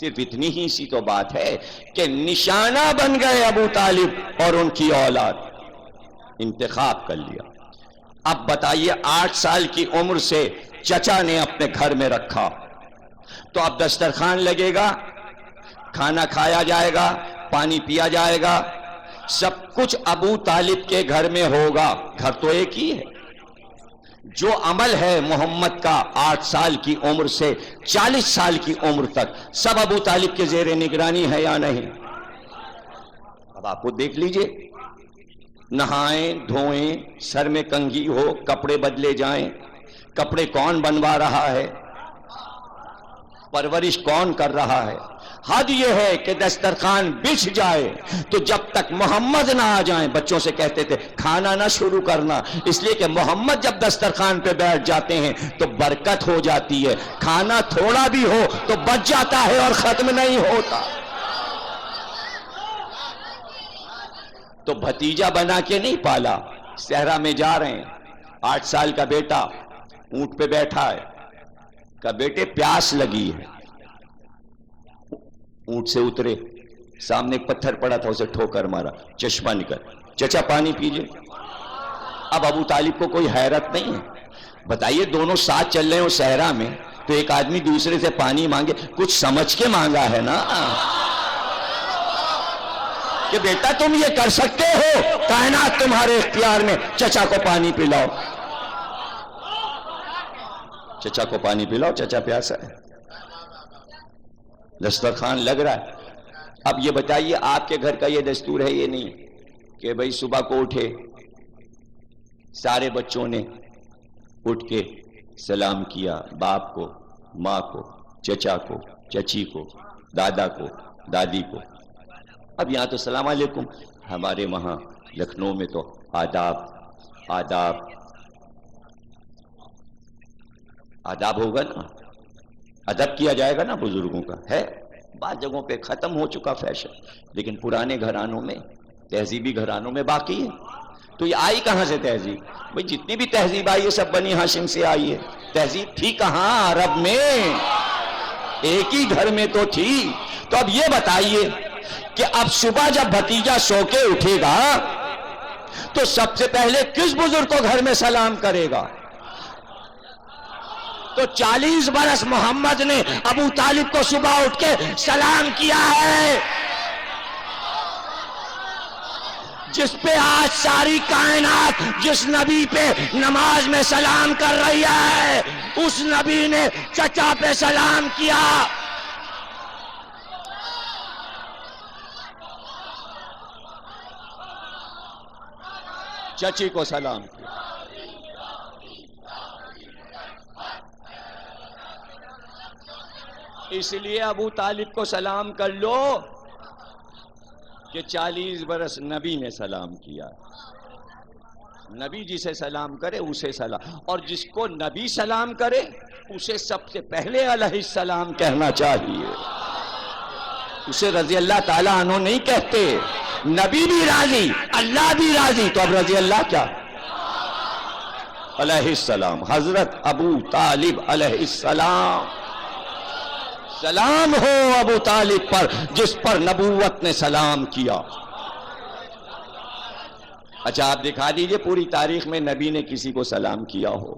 صرف اتنی ہی سی تو بات ہے کہ نشانہ بن گئے ابو طالب اور ان کی اولاد. انتخاب کر لیا. اب بتائیے 8 سال کی عمر سے چچا نے اپنے گھر میں رکھا، تو اب دسترخوان لگے گا، کھانا کھایا جائے گا، پانی پیا جائے گا، سب کچھ ابو طالب کے گھر میں ہوگا. گھر تو ایک ہی ہے. جو عمل ہے محمد کا 8 سال کی عمر سے 40 سال کی عمر تک سب ابو طالب کے زیر نگرانی ہے یا نہیں؟ اب آپ کو دیکھ لیجئے. نہائیں دھوئیں، سر میں کنگھی ہو، کپڑے بدلے جائیں. کپڑے کون بنوا رہا ہے؟ پرورش کون کر رہا ہے؟ حد یہ ہے کہ دسترخوان بچھ جائے تو جب تک محمد نہ آ جائیں، بچوں سے کہتے تھے کھانا نہ شروع کرنا، اس لیے کہ محمد جب دسترخوان پہ بیٹھ جاتے ہیں تو برکت ہو جاتی ہے. کھانا تھوڑا بھی ہو تو بچ جاتا ہے اور ختم نہیں ہوتا. تو بھتیجا بنا کے نہیں پالا. صحرا میں جا رہے ہیں، 8 سال کا بیٹا اونٹ پہ بیٹھا ہے. کہ بیٹے پیاس لگی ہے. اونٹ سے اترے، سامنے ایک پتھر پڑا تھا، اسے ٹھوکر مارا، چشمہ نکل. چچا پانی پیجئے. اب ابو طالب کو کوئی حیرت نہیں ہے. بتائیے دونوں ساتھ چل رہے ہو صحرا میں تو ایک آدمی دوسرے سے پانی مانگے، کچھ سمجھ کے مانگا ہے نا کہ بیٹا تم یہ کر سکتے ہو، کائنات تمہارے اختیار میں، چچا کو پانی پلاؤ. چچا کو پانی پلاؤ، چچا پیاسا ہے. دسترخوان لگ رہا ہے. اب یہ بتائیے آپ کے گھر کا یہ دستور ہے یہ نہیں کہ بھئی صبح کو اٹھے، سارے بچوں نے اٹھ کے سلام کیا، باپ کو، ماں کو، چچا کو، چچی کو، دادا کو، دادی کو. اب یہاں تو السلام علیکم. ہمارے وہاں لکھنؤ میں تو آداب ہوگا نا، ادب کیا جائے گا نا بزرگوں کا. ہے بعض جگہوں پہ ختم ہو چکا فیشن، لیکن پرانے گھرانوں میں، تہذیبی گھرانوں میں باقی ہے. تو یہ آئی کہاں سے تہذیب؟ بھئی جتنی بھی تہذیب آئی ہے سب بنی ہاشم سے آئی ہے. تہذیب تھی کہاں عرب میں؟ ایک ہی گھر میں تو تھی. تو اب یہ بتائیے کہ اب صبح جب بھتیجا سو کے اٹھے گا تو سب سے پہلے کس بزرگ کو گھر میں سلام کرے گا؟ تو 40 برس محمد نے ابو طالب کو صبح اٹھ کے سلام کیا ہے. جس پہ آج ساری کائنات جس نبی پہ نماز میں سلام کر رہی ہے اس نبی نے چچا پہ سلام کیا. چچی کو سلام کیا. اس لیے ابو طالب کو سلام کر لو کہ 40 برس نبی نے سلام کیا. نبی جسے سلام کرے اسے سلام، اور جس کو نبی سلام کرے اسے سب سے پہلے علیہ السلام کہنا چاہیے. اسے رضی اللہ تعالیٰ عنہ نہیں کہتے. نبی بھی راضی اللہ بھی راضی تو اب رضی اللہ کیا؟ علیہ السلام. حضرت ابو طالب علیہ السلام. سلام ہو ابو طالب پر جس پر نبوت نے سلام کیا. اچھا آپ دکھا دیجئے پوری تاریخ میں نبی نے کسی کو سلام کیا ہو.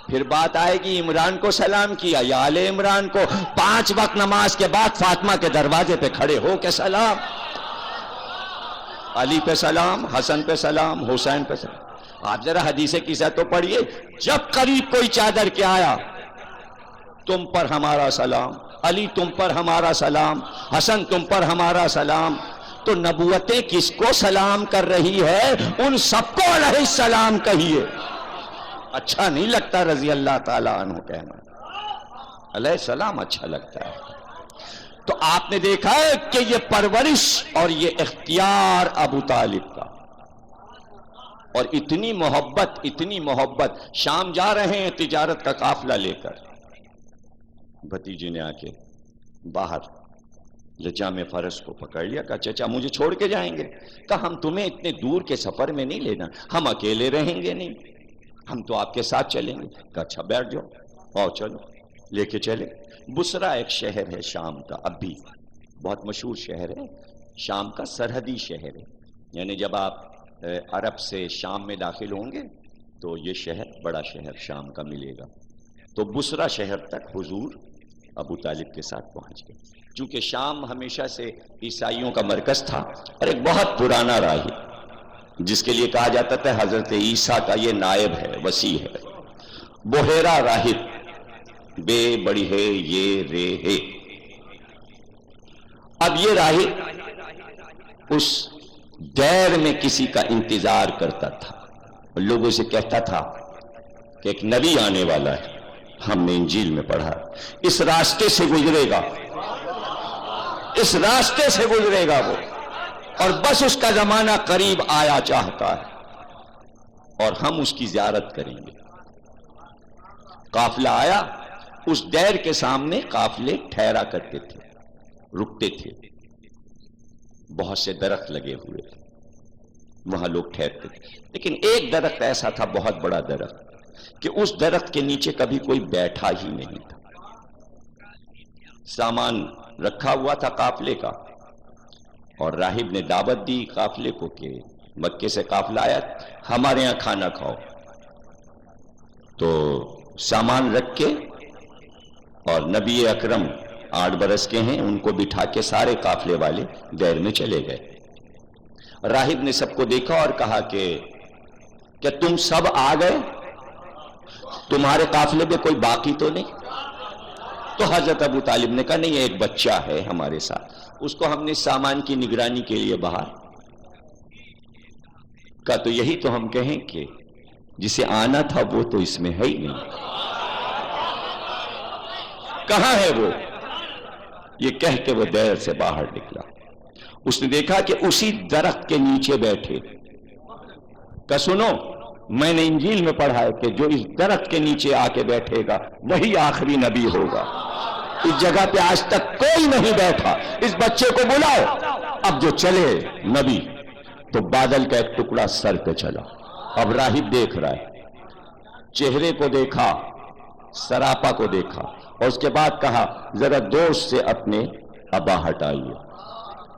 پھر بات آئے گی عمران کو سلام کیا یا آل عمران کو. 5 وقت نماز کے بعد فاطمہ کے دروازے پہ کھڑے ہو کے سلام. علی پہ سلام، حسن پہ سلام، حسین پہ سلام. آپ ذرا حدیث قصہ تو پڑھیے. جب قریب کوئی چادر کے آیا تم پر ہمارا سلام، علی تم پر ہمارا سلام، حسن تم پر ہمارا سلام. تو نبوتیں کس کو سلام کر رہی ہے؟ ان سب کو علیہ السلام کہیے. اچھا نہیں لگتا رضی اللہ تعالیٰ عنہ کہنا، علیہ السلام اچھا لگتا ہے. تو آپ نے دیکھا ہے کہ یہ پرورش اور یہ اختیار ابو طالب کا، اور اتنی محبت. شام جا رہے ہیں تجارت کا قافلہ لے کر، بھتیجی نے آ کے باہر لجام فرس کو پکڑ لیا. کہا چچا مجھے چھوڑ کے جائیں گے؟ کہا ہم تمہیں اتنے دور کے سفر میں نہیں لینا، ہم اکیلے رہیں گے نہیں، ہم تو آپ کے ساتھ چلیں گے. کہا اچھا بیٹھ جاؤ. آؤ چلو. لے کے چلے. بصرہ ایک شہر ہے شام کا، اب بھی بہت مشہور شہر ہے. شام کا سرحدی شہر ہے، یعنی جب آپ عرب سے شام میں داخل ہوں گے تو یہ شہر بڑا شہر شام کا ملے گا. تو بصرہ شہر تک حضور ابو طالب کے ساتھ پہنچ گئے. چونکہ شام ہمیشہ سے عیسائیوں کا مرکز تھا، اور ایک بہت پرانا راہب جس کے لیے کہا جاتا تھا حضرت عیسیٰ کا یہ نائب ہے، وسیع ہے، بحیرہ راہب، بے بڑی ہے یہ رے ہے. اب یہ راہب اس دیر میں کسی کا انتظار کرتا تھا، لوگوں سے کہتا تھا کہ ایک نبی آنے والا ہے، ہم نے انجیل میں پڑھا، اس راستے سے گزرے گا، اس راستے سے گزرے گا وہ، اور بس اس کا زمانہ قریب آیا چاہتا ہے اور ہم اس کی زیارت کریں گے. قافلہ آیا. اس دیر کے سامنے قافلے ٹھہرا کرتے تھے، رکتے تھے. بہت سے درخت لگے ہوئے تھے، وہاں لوگ ٹھہرتے تھے. لیکن ایک درخت ایسا تھا، بہت بڑا درخت، کہ اس درخت کے نیچے کبھی کوئی بیٹھا ہی نہیں تھا. سامان رکھا ہوا تھا قافلے کا، اور راہب نے دعوت دی قافلے کو کہ مکے سے قافلہ آیا، ہمارے ہاں کھانا کھاؤ. تو سامان رکھ کے، اور نبی اکرم 8 برس کے ہیں، ان کو بٹھا کے سارے قافلے والے دیر میں چلے گئے. راہب نے سب کو دیکھا اور کہا کہ کیا تم سب آ گئے؟ تمہارے قافلے میں کوئی باقی تو نہیں؟ تو حضرت ابو طالب نے کہا نہیں، ایک بچہ ہے ہمارے ساتھ، اس کو ہم نے سامان کی نگرانی کے لیے باہر. کہا تو یہی تو ہم کہیں کہ جسے آنا تھا وہ تو اس میں ہے ہی نہیں. کہاں ہے وہ؟ یہ کہہ کے وہ دیر سے باہر نکلا. اس نے دیکھا کہ اسی درخت کے نیچے بیٹھے. کہا سنو، میں نے انجیل میں پڑھا ہے کہ جو اس درخت کے نیچے آ کے بیٹھے گا وہی آخری نبی ہوگا. اس جگہ پہ آج تک کوئی نہیں بیٹھا، اس بچے کو بلاؤ. اب جو چلے نبی، تو بادل کا ایک ٹکڑا سر پہ چلا. اب راہب دیکھ رہا ہے, چہرے کو دیکھا, سراپا کو دیکھا, اور اس کے بعد کہا ذرا دوست سے اپنے ابا ہٹائیے.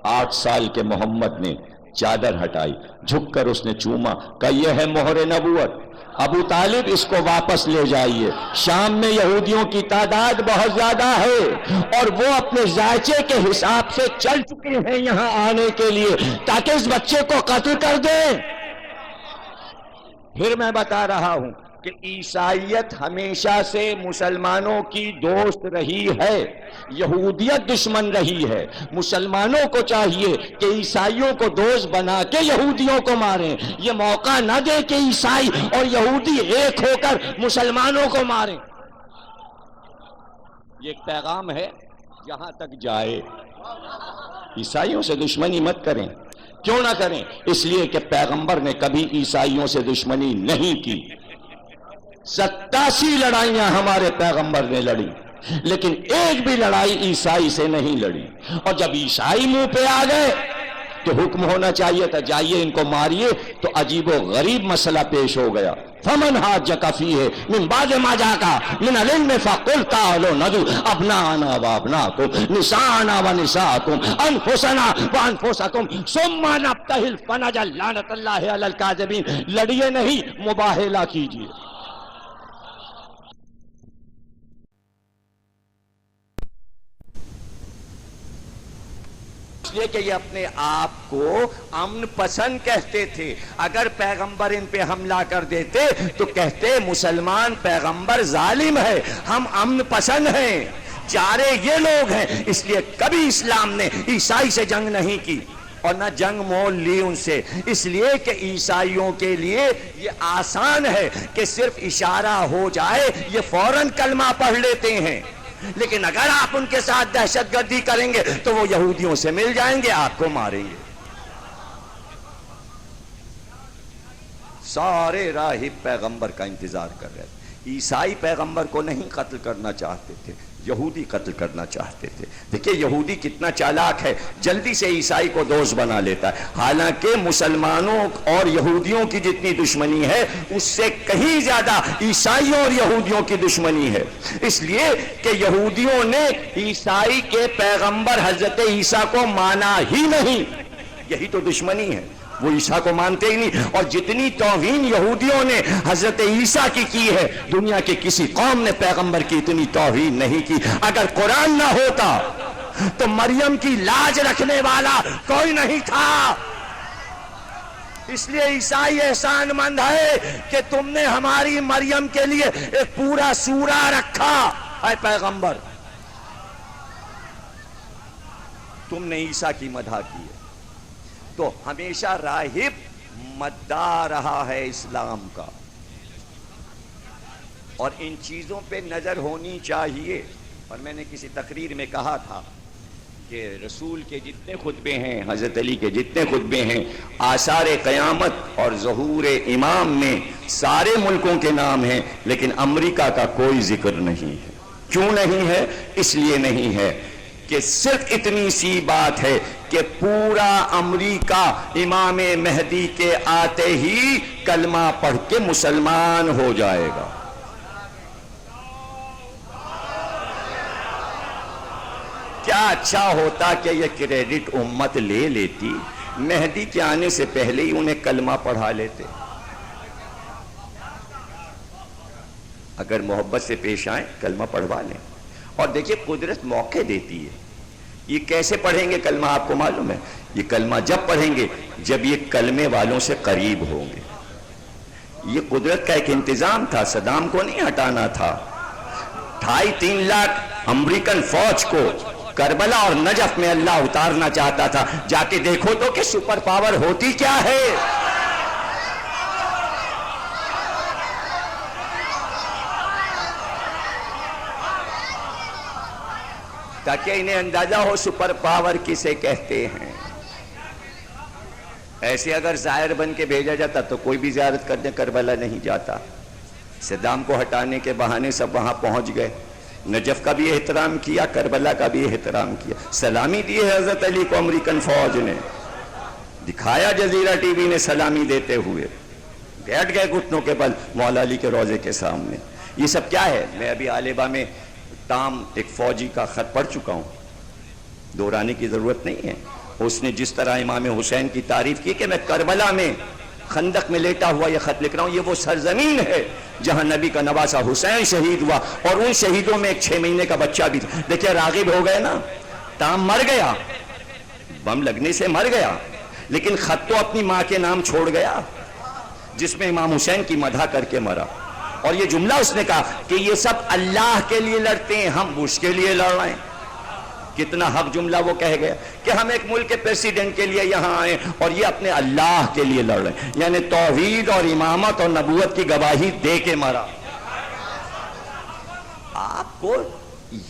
8 سال کے محمد نے چادر ہٹائی, جھک کر اس نے چوما, کہ یہ ہے مہر نبوت. ابو طالب اس کو واپس لے جائیے. شام میں یہودیوں کی تعداد بہت زیادہ ہے اور وہ اپنے ذائچے کے حساب سے چل چکے ہیں یہاں آنے کے لیے تاکہ اس بچے کو قتل کر دیں. پھر میں بتا رہا ہوں کہ عیسائیت ہمیشہ سے مسلمانوں کی دوست رہی ہے, یہودیت دشمن رہی ہے. مسلمانوں کو چاہیے کہ عیسائیوں کو دوست بنا کے یہودیوں کو ماریں, یہ موقع نہ دے کہ عیسائی اور یہودی ایک ہو کر مسلمانوں کو ماریں. یہ ایک پیغام ہے, جہاں تک جائے عیسائیوں سے دشمنی مت کریں. کیوں نہ کریں؟ اس لیے کہ پیغمبر نے کبھی عیسائیوں سے دشمنی نہیں کی. 87 لڑائیاں ہمارے پیغمبر نے لڑی, لیکن ایک بھی لڑائی عیسائی سے نہیں لڑی. اور جب عیسائی منہ پہ آ گئے تو حکم ہونا چاہیے تھا جائیے ان کو ماریے, تو عجیب و غریب مسئلہ پیش ہو گیا. فمن حاجک فیہ من بعد ما جاءک من العلم فقل تعالوا ندعو ابناءنا وابناءکم نساءنا ونساءکم انفسنا وانفسکم ثم نبتہل فنجعل لعنۃ اللہ علی الکاذبین. لڑیے نہیں, مباہلہ کیجیے. اس لیے کہ یہ اپنے آپ کو امن پسند کہتے تھے. اگر پیغمبر ان پہ حملہ کر دیتے تو کہتے مسلمان پیغمبر ظالم ہے, ہم امن پسند ہیں. چارے یہ لوگ ہیں. اس لیے کبھی اسلام نے عیسائی سے جنگ نہیں کی اور نہ جنگ مول لی ان سے, اس لیے کہ عیسائیوں کے لیے یہ آسان ہے کہ صرف اشارہ ہو جائے یہ فوراً کلمہ پڑھ لیتے ہیں. لیکن اگر آپ ان کے ساتھ دہشت گردی کریں گے تو وہ یہودیوں سے مل جائیں گے, آپ کو ماریں گے. سارے راہب پیغمبر کا انتظار کر رہے تھے. عیسائی پیغمبر کو نہیں قتل کرنا چاہتے تھے, یہودی قتل کرنا چاہتے تھے. دیکھیں یہودی کتنا چالاک ہے, جلدی سے عیسائی کو دوست بنا لیتا ہے. حالانکہ مسلمانوں اور یہودیوں کی جتنی دشمنی ہے اس سے کہیں زیادہ عیسائیوں اور یہودیوں کی دشمنی ہے. اس لیے کہ یہودیوں نے عیسائی کے پیغمبر حضرت عیسیٰ کو مانا ہی نہیں. یہی تو دشمنی ہے, وہ عیسیٰ کو مانتے ہی نہیں. اور جتنی توہین یہودیوں نے حضرت عیسیٰ کی ہے, دنیا کے کسی قوم نے پیغمبر کی اتنی توہین نہیں کی. اگر قرآن نہ ہوتا تو مریم کی لاج رکھنے والا کوئی نہیں تھا. اس لیے عیسائی احسان مند ہے کہ تم نے ہماری مریم کے لیے ایک پورا سورہ رکھا. اے پیغمبر, تم نے عیسیٰ کی مدح کی ہے. تو ہمیشہ راہب مداح رہا ہے اسلام کا, اور ان چیزوں پہ نظر ہونی چاہیے. اور میں نے کسی تقریر میں کہا تھا کہ رسول کے جتنے خطبے ہیں, حضرت علی کے جتنے خطبے ہیں, آثار قیامت اور ظہور امام میں سارے ملکوں کے نام ہیں, لیکن امریکہ کا کوئی ذکر نہیں ہے. کیوں نہیں ہے؟ اس لیے نہیں ہے کہ صرف اتنی سی بات ہے کہ پورا امریکہ امام مہدی کے آتے ہی کلمہ پڑھ کے مسلمان ہو جائے گا. کیا اچھا ہوتا کہ یہ کریڈٹ امت لے لیتی, مہدی کے آنے سے پہلے ہی انہیں کلمہ پڑھا لیتے. اگر محبت سے پیش آئیں کلمہ پڑھوا لیں. اور دیکھیں قدرت موقع دیتی ہے. یہ کیسے پڑھیں گے کلمہ آپ کو معلوم ہے؟ یہ کلمہ جب پڑھیں گے جب یہ کلمے والوں سے قریب ہوں گے. یہ قدرت کا ایک انتظام تھا, صدام کو نہیں ہٹانا تھا. 2.5-3 لاکھ امریکن فوج کو کربلا اور نجف میں اللہ اتارنا چاہتا تھا. جا کے دیکھو تو کہ سپر پاور ہوتی کیا ہے. تاکہ انہیں اندازہ ہو سپر پاور کسے کہتے ہیں. ایسے اگر زائر بن کے بھیجا جاتا تو کوئی بھی زیارت کرنے کربلا نہیں جاتا. صدام کو ہٹانے کے بہانے سب وہاں پہنچ گئے. نجف کا بھی احترام کیا, کربلا کا بھی احترام کیا. سلامی دی ہے حضرت علی کو امریکن فوج نے. دکھایا جزیرہ ٹی وی نے سلامی دیتے ہوئے، بیٹھ گئے گھٹنوں کے بل مولا علی کے روضے کے سامنے. یہ سب کیا ہے؟ میں ابھی آلیبا میں تام ایک فوجی کا خط پڑھ چکا ہوں، دہرانے کی ضرورت نہیں ہے. اس نے جس طرح امام حسین کی تعریف کی کہ میں کربلا میں خندق میں لیٹا ہوا یہ خط لکھ رہا ہوں، یہ وہ سرزمین ہے جہاں نبی کا نواسہ حسین شہید ہوا، اور ان شہیدوں میں ایک 6 مہینے کا بچہ بھی تھا. دیکھیں راغب ہو گئے نا، تام مر گیا، بم لگنے سے مر گیا، لیکن خط تو اپنی ماں کے نام چھوڑ گیا جس میں امام حسین کی مدح کر کے مرا. اور یہ جملہ اس نے کہا کہ یہ سب اللہ کے لیے لڑتے ہیں، ہم بش کے لیے لڑ رہے ہیں. کتنا حق جملہ وہ کہہ گیا کہ ہم ایک ملک کے پریسیڈنٹ کے لیے یہاں آئے اور یہ اپنے اللہ کے لیے لڑ رہے ہیں. یعنی توحید اور امامت اور نبوت کی گواہی دے کے مرا. آپ کو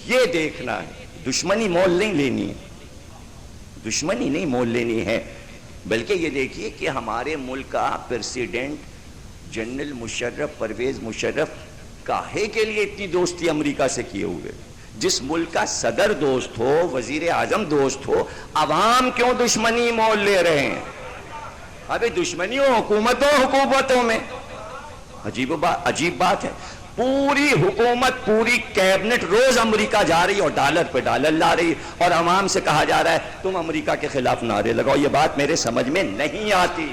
یہ دیکھنا ہے، دشمنی مول نہیں لینی ہے، دشمنی نہیں مول لینی ہے، بلکہ یہ دیکھیے کہ ہمارے ملک کا پریسیڈنٹ جنرل مشرف، پرویز مشرف، کاہے کے لیے اتنی دوستی امریکہ سے کیے ہوئے؟ جس ملک کا صدر دوست ہو، وزیر اعظم دوست ہو، عوام کیوں دشمنی مول لے رہے ہیں؟ ابھی دشمنی ہو حکومتوں میں. عجیب بات ہے. پوری حکومت، پوری کیبنٹ روز امریکہ جا رہی اور ڈالر پہ ڈالر لا رہی، اور عوام سے کہا جا رہا ہے تم امریکہ کے خلاف نعرے لگاؤ. یہ بات میرے سمجھ میں نہیں آتی.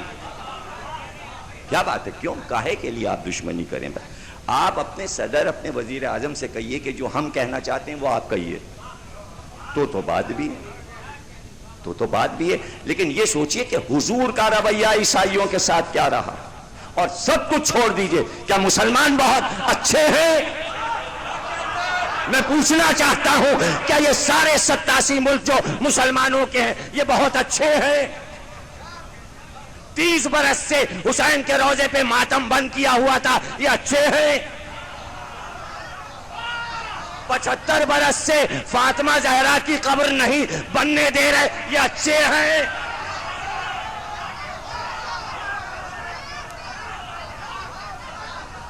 کیا بات ہے؟ کیوں کاہے کے لیے آپ دشمنی کریں؟ آپ اپنے صدر، اپنے وزیر اعظم سے کہیے کہ جو ہم کہنا چاہتے ہیں وہ آپ کہیے، تو بات بھی ہے، تو بات بھی ہے. لیکن یہ سوچئے کہ حضور کا رویہ عیسائیوں کے ساتھ کیا رہا، اور سب کچھ چھوڑ دیجئے. کیا مسلمان بہت اچھے ہیں؟ میں پوچھنا چاہتا ہوں کیا یہ سارے 87 ملک جو مسلمانوں کے ہیں یہ بہت اچھے ہیں؟ 30 برس سے حسین کے روضے پہ ماتم بند کیا ہوا تھا، یہ اچھے ہیں؟ 75 برس سے فاطمہ زہرا کی قبر نہیں بننے دے رہے، یہ اچھے ہیں؟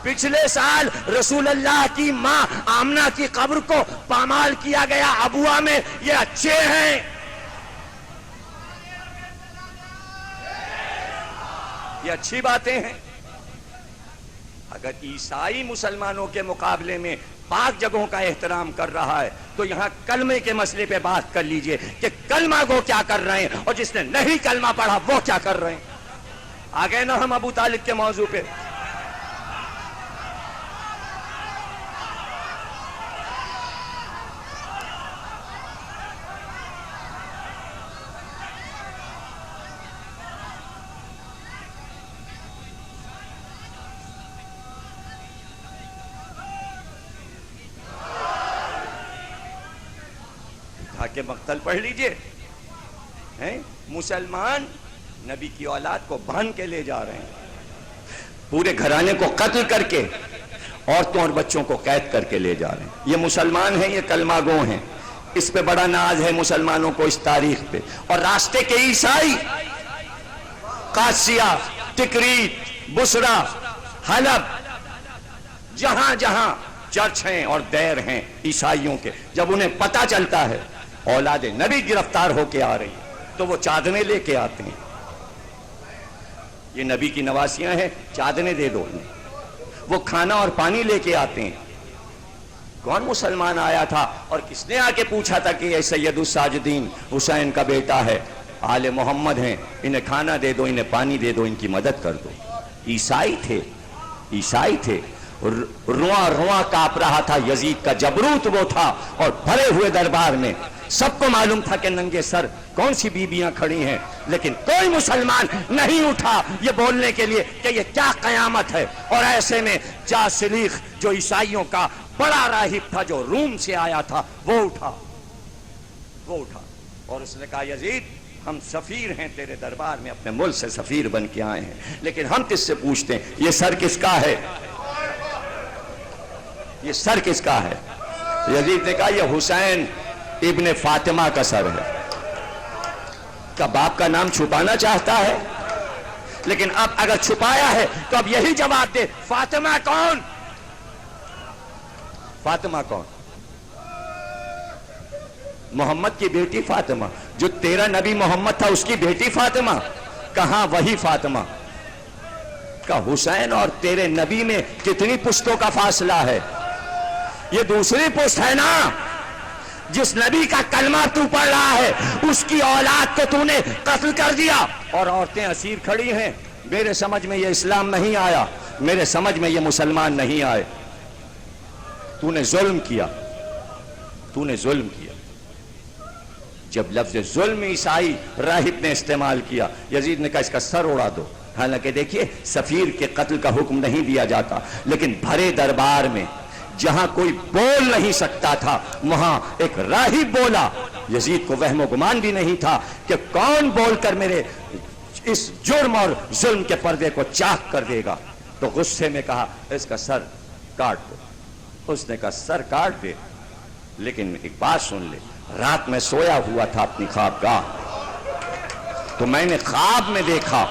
پچھلے سال رسول اللہ کی ماں آمنہ کی قبر کو پامال کیا گیا ابوا میں، یہ اچھے ہیں؟ یہ اچھی باتیں ہیں. اگر عیسائی مسلمانوں کے مقابلے میں پاک جگہوں کا احترام کر رہا ہے تو یہاں کلمے کے مسئلے پہ بات کر لیجئے کہ کلمہ گو کیا کر رہے ہیں، اور جس نے نہیں کلمہ پڑھا وہ کیا کر رہے ہیں. آ گئے نا ہم ابو طالب کے موضوع پہ. کے مقتل پڑھ لیجئے. مسلمان نبی کی اولاد کو باندھ کے لے جا رہے ہیں، پورے گھرانے کو قتل کر کے، عورتوں اور بچوں کو قید کر کے لے جا رہے ہیں. یہ مسلمان ہیں، یہ کلمہ گو ہیں. اس پہ بڑا ناز ہے مسلمانوں کو اس تاریخ پہ. اور راستے کے عیسائی قادسیہ، تکریت، بصرہ، حلب، جہاں جہاں چرچ ہیں اور دیر ہیں عیسائیوں کے، جب انہیں پتہ چلتا ہے اولاد نبی گرفتار ہو کے آ رہی تو وہ چادریں لے کے آتے ہیں. یہ نبی کی نواسیاں ہیں، چادریں دے دو انہیں. وہ کھانا اور پانی لے کے آتے ہیں. کون مسلمان آیا تھا اور کس نے آ کے پوچھا تھا کہ یہ سید الساجدین حسین کا بیٹا ہے، آل محمد ہیں، انہیں کھانا دے دو، انہیں پانی دے دو، ان کی مدد کر دو. عیسائی تھے، عیسائی تھے. رواں رواں کانپ رہا تھا یزید کا جبروت وہ تھا، اور بھرے ہوئے دربار میں سب کو معلوم تھا کہ ننگے سر کون سی بیبیاں کھڑی ہیں، لیکن کوئی مسلمان نہیں اٹھا یہ بولنے کے لیے کہ یہ کیا قیامت ہے. اور ایسے میں جاسلیخ جو عیسائیوں کا بڑا راہب تھا جو روم سے آیا تھا وہ اٹھا اور اس نے کہا یزید ہم سفیر ہیں تیرے دربار میں، اپنے ملک سے سفیر بن کے آئے ہیں، لیکن ہم تجھ سے پوچھتے ہیں یہ سر کس کا ہے؟ یہ سر کس کا ہے؟ یزید نے کہا یہ حسین ابن فاطمہ کا سر ہے. کیا باپ کا نام چھپانا چاہتا ہے؟ لیکن اب اگر چھپایا ہے تو اب یہی جواب دے، فاطمہ کون؟ فاطمہ کون؟ محمد کی بیٹی فاطمہ، جو تیرا نبی محمد تھا اس کی بیٹی فاطمہ. کہاں وہی فاطمہ کا حسین اور تیرے نبی میں کتنی پشتوں کا فاصلہ ہے؟ یہ دوسری پشت ہے نا، جس نبی کا کلمہ تو پڑھ رہا ہے اس کی اولاد کو تو نے قتل کر دیا، اور عورتیں اسیر کھڑی ہیں۔ میرے سمجھ میں یہ اسلام نہیں آیا، میرے سمجھ میں یہ مسلمان نہیں آئے۔ تو نے ظلم کیا، تو نے ظلم کیا۔ جب لفظ ظلم عیسائی راہب نے استعمال کیا، یزید نے کہا اس کا سر اڑا دو۔ حالانکہ دیکھیے سفیر کے قتل کا حکم نہیں دیا جاتا، لیکن بھرے دربار میں جہاں کوئی بول نہیں سکتا تھا وہاں ایک راہب بولا۔ یزید کو وہم و گمان بھی نہیں تھا کہ کون بول کر میرے اس جرم اور ظلم کے پردے کو چاک کر دے گا، تو غصے میں کہا اس کا سر کاٹ دو۔ اس نے کہا سر کاٹ دے، لیکن ایک بات سن لے، رات میں سویا ہوا تھا اپنی خوابگاہ، تو میں نے خواب میں دیکھا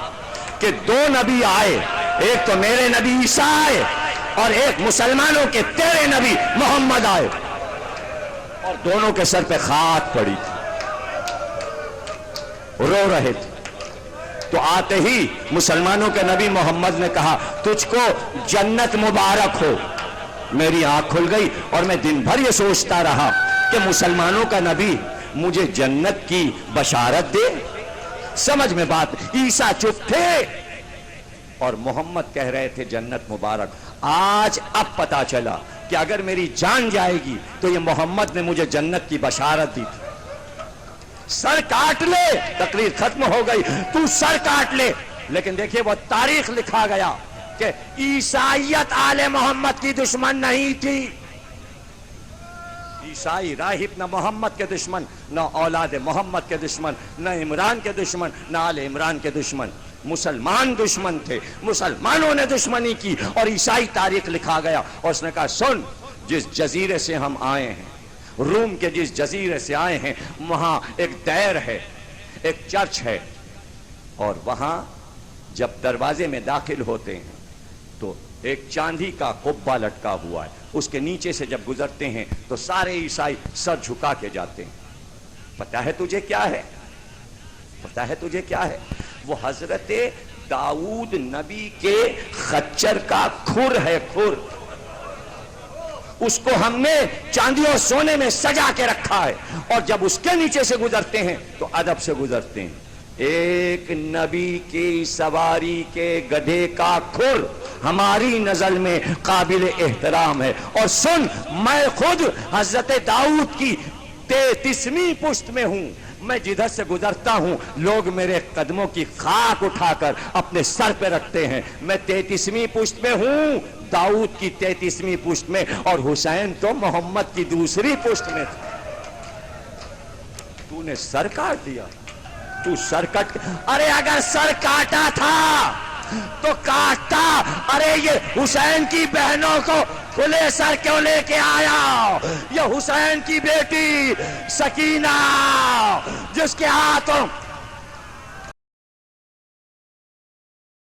کہ دو نبی آئے، ایک تو میرے نبی عیسیٰ آئے اور ایک مسلمانوں کے تیرے نبی محمد آئے، اور دونوں کے سر پہ خاک پڑی تھی، رو رہے تھے۔ تو آتے ہی مسلمانوں کے نبی محمد نے کہا تجھ کو جنت مبارک ہو۔ میری آنکھ کھل گئی اور میں دن بھر یہ سوچتا رہا کہ مسلمانوں کا نبی مجھے جنت کی بشارت دے۔ سمجھ میں بات، عیسیٰ چپ تھے اور محمد کہہ رہے تھے جنت مبارک۔ آج اب پتا چلا کہ اگر میری جان جائے گی تو یہ محمد نے مجھے جنت کی بشارت دی تھی۔ سر کاٹ لے، تقریر ختم ہو گئی، تو سر کاٹ لے، لیکن دیکھیے وہ تاریخ لکھا گیا کہ عیسائیت آل محمد کی دشمن نہیں تھی۔ عیسائی راہب نہ محمد کے دشمن، نہ اولاد محمد کے دشمن، نہ عمران کے دشمن، نہ آل عمران کے دشمن، مسلمان دشمن تھے۔ مسلمانوں نے دشمنی کی اور عیسائی تاریخ لکھا گیا، اور اس نے کہا سن، جس جزیرے سے ہم آئے ہیں، روم کے جس جزیرے سے آئے ہیں، وہاں ایک دیر ہے، ایک چرچ ہے، اور وہاں جب دروازے میں داخل ہوتے ہیں تو ایک چاندی کا قبہ لٹکا ہوا ہے، اس کے نیچے سے جب گزرتے ہیں تو سارے عیسائی سر جھکا کے جاتے ہیں۔ پتہ ہے تجھے کیا ہے؟ پتہ ہے تجھے کیا ہے؟ وہ حضرت داؤد نبی کے خچر کا کھر ہے، کھر۔ اس کو ہم نے چاندی اور سونے میں سجا کے رکھا ہے، اور جب اس کے نیچے سے گزرتے ہیں تو ادب سے گزرتے ہیں۔ ایک نبی کی سواری کے گدھے کا کھر ہماری نظر میں قابل احترام ہے۔ اور سن، میں خود حضرت داؤد کی 33ویں پشت میں ہوں، میں جدھر سے گزرتا ہوں لوگ میرے قدموں کی خاک اٹھا کر اپنے سر پہ رکھتے ہیں۔ میں 33ویں پشت میں ہوں، داؤد کی 33ویں پشت میں، اور حسین تو محمد کی دوسری پشت میں تھا۔ تو نے سر کاٹ دیا، تو سر کٹ، ارے اگر سر کاٹا تھا تو کاٹتا، ارے یہ حسین کی بہنوں کو کھلے سر کیوں لے کے آیا؟ یہ حسین کی بیٹی سکینہ جس کے ہاتھوں